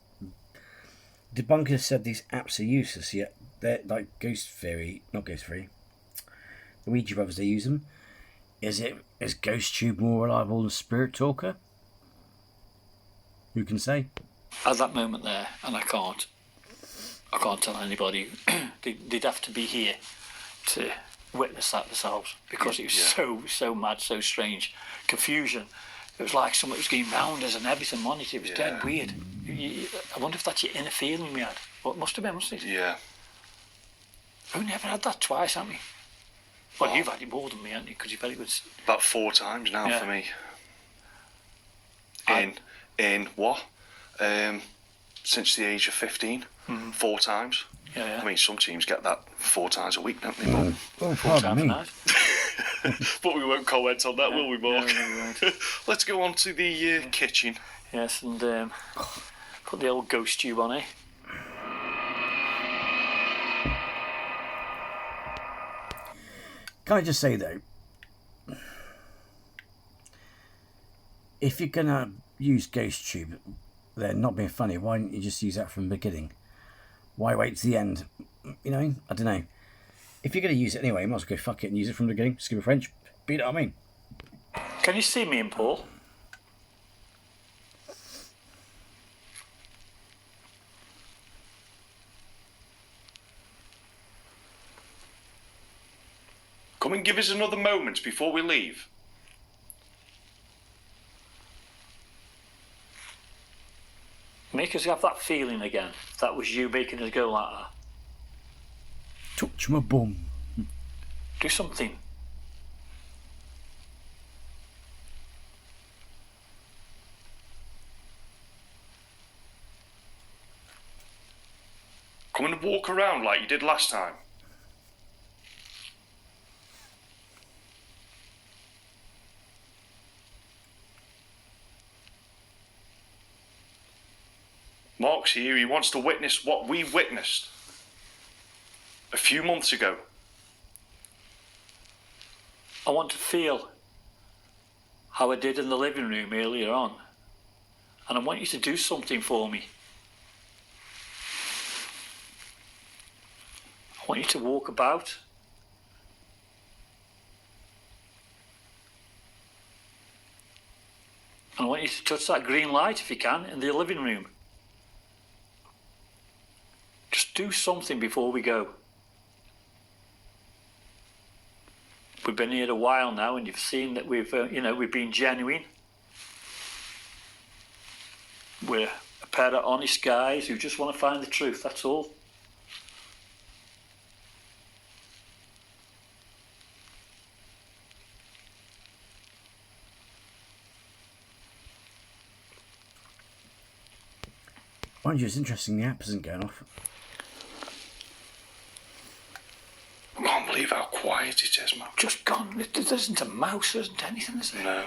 debunkers said these apps are useless, yet they're like not Ghost Theory, the Ouija brothers, they use them. Is GhostTube more reliable than Spirit Talker? Who can say? At that moment there, and I can't tell anybody, they'd have to be here to witness that themselves, because it was so mad, so strange. Confusion. It was like something was going round us and everything on it. It was dead weird. I wonder if that's your inner feeling we had. Well, it must have been, mustn't it? Yeah. We've never had that twice, haven't we? Well, you've had it more than me, haven't you? Because you've had it with... About 4 times now for me. In what? Since the age of 15. 4 times. Yeah. I mean, some teams get that 4 times a week, don't they, Mark? Oh, 4 pardon times a me. night. But we won't comment on that, will we, Mark? No, we won't. Let's go on to the kitchen. Yes, and put the old ghost tube on, eh? Can I just say, though, if you're going to use GhostTube, then not being funny, why didn't you just use that from the beginning? Why wait to the end? You know, I don't know. If you're going to use it anyway, you might as well go fuck it and use it from the beginning. Excuse me French. But you know what I mean? Can you see me and Paul? Come and give us another moment before we leave. Make us have that feeling again. That was you making us go like that. Touch my bum. Do something. Come and walk around like you did last time. Mark's here, he wants to witness what we witnessed a few months ago. I want to feel how I did in the living room earlier on. And I want you to do something for me. want you to walk about. And I want you to touch that green light if you can in the living room. Just do something before we go. We've been here a while now, and you've seen that we've been genuine. We're a pair of honest guys who just want to find the truth, that's all. Mind you, it's interesting the app isn't going off. I can't believe how quiet it is, man. Just gone. There isn't a mouse, there isn't anything, is there? No.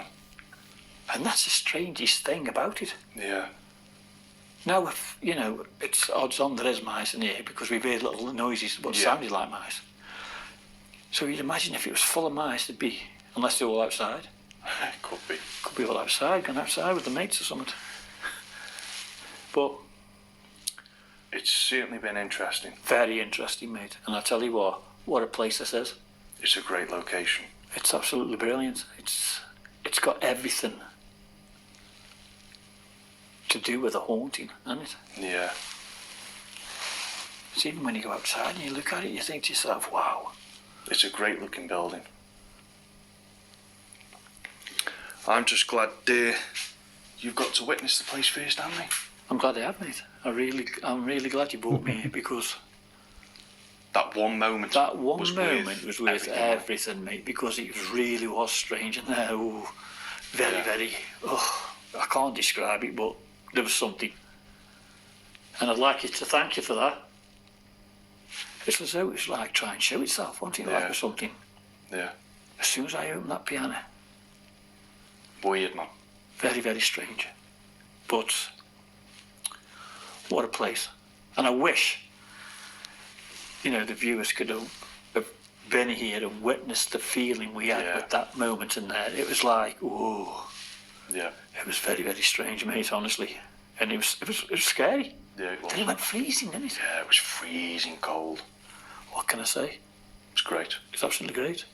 And that's the strangest thing about it. Yeah. Now, if, it's odds on there is mice in here because we've heard little noises what sounded like mice. So you'd imagine if it was full of mice, there'd be, unless they're all outside. Could be. Could be all outside, gone outside with the mates or something. But It's certainly been interesting. very interesting, mate. And I tell you what a place this is. It's a great location. It's absolutely brilliant. It's got everything to do with a haunting, hasn't it? Yeah. It's even when you go outside and you look at it, you think to yourself, wow. It's a great looking building. I'm just glad you've got to witness the place first, haven't you? I'm glad I have, mate. I'm really glad you brought me here because That one moment. that one was moment was worth everything. everything, mate, because it really was strange and there, very, I can't describe it, but there was something. And I'd like you to thank you for that. It's as though it was like trying to show itself, wasn't it? Yeah. Like or something. Yeah. As soon as I opened that piano, Weird, man. very, very strange. But what a place. And I wish, the viewers could have been here and witnessed the feeling we had Yeah. with that moment in there. It was like, Yeah. it was very, very strange, mate, honestly. And it was scary. Yeah, it was. Then it went freezing, didn't it? Yeah, it was freezing cold. What can I say? It was great. It's absolutely great.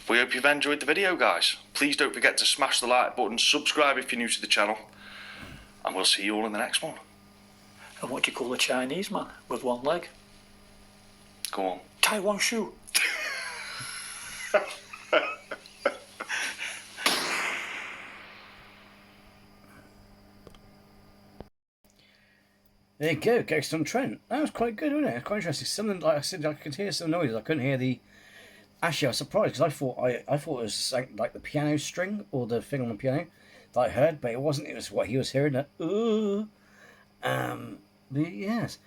We hope you've enjoyed the video, guys. Please don't forget to smash the like button, subscribe if you're new to the channel, and we'll see you all in the next one. And what do you call a Chinese man with one leg? Go on. Taiwan shoe. There you go, Ghost on Trent. That was quite good, wasn't it? Quite interesting. Something like I said, I could hear some noises. I couldn't hear the. Actually, I was surprised because I thought it was like the piano string or the thing on the piano that I heard, but it wasn't. It was what he was hearing. That but yes.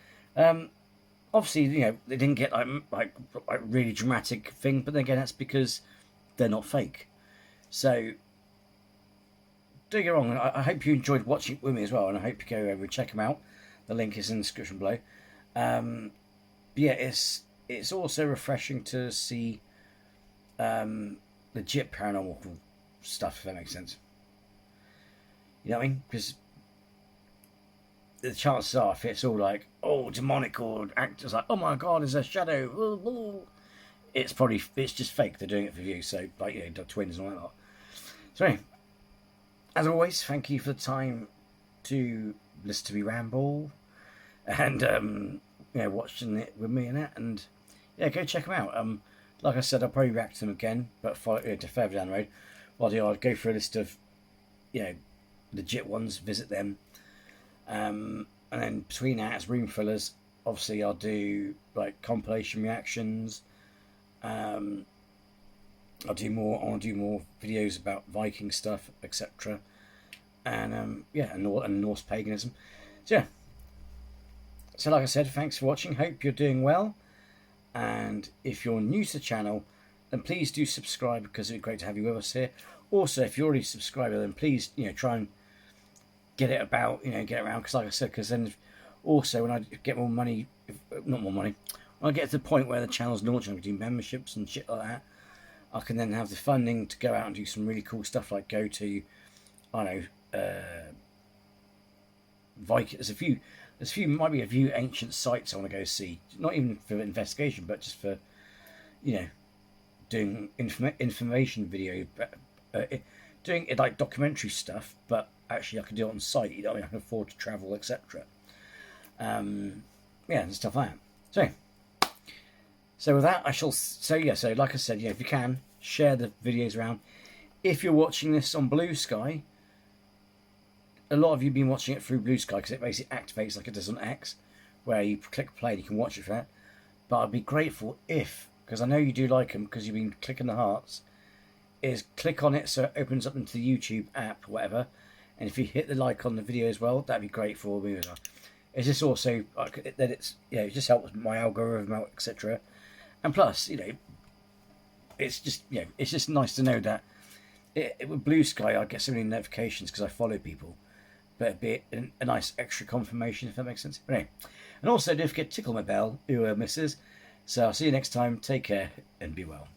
Obviously, they didn't get like really dramatic thing, but then again, that's because they're not fake. So don't get me wrong. I hope you enjoyed watching it with me as well, and I hope you go over and check them out. The link is in the description below. Yeah, it's also refreshing to see legit paranormal stuff, if that makes sense. You know what I mean? Because the chances are, if it's all like, demonic or actors like, oh my god, there's a shadow, it's just fake. They're doing it for you. So, twins and all that lot. So anyway, as always, thank you for the time to listen to me ramble and watching it with me and that, and go check them out. Like I said, I'll probably react to them again, but follow to further down the road. I'll go through a list of legit ones, visit them, and then between that, as room fillers, obviously I'll do like compilation reactions. I'll do more videos about Viking stuff, etc. And and Norse paganism. So like I said, thanks for watching. Hope you're doing well. And if you're new to the channel, then please do subscribe, because it'd be great to have you with us here. Also, if you're already a subscriber, then please try and get it about get it around, because like I said, because then also when I get more money, not more money, when I get to the point where the channel's launching, I can do memberships and shit like that. I can then have the funding to go out and do some really cool stuff, like go to Viking. There's a few might be a few ancient sites I want to go see. Not even for investigation, but just for, doing information video, doing it like documentary stuff. But actually, I can do it on site. I can afford to travel, etc. And stuff like that. So with that, I shall. So like I said, if you can share the videos around. If you're watching this on Bluesky, a lot of you have been watching it through Bluesky because it basically activates like it does on X, where you click play and you can watch it for that. But I'd be grateful if, because I know you do like them because you've been clicking the hearts, is click on it so it opens up into the YouTube app or whatever. And if you hit the like on the video as well, that'd be great for me as well. It's just also that it just helps my algorithm out, etc. And plus, it's just nice to know that with Bluesky I get so many notifications because I follow people. But it'd be a nice extra confirmation, if that makes sense. But anyway, and also don't forget to tickle my bell, who misses. So I'll see you next time. Take care and be well.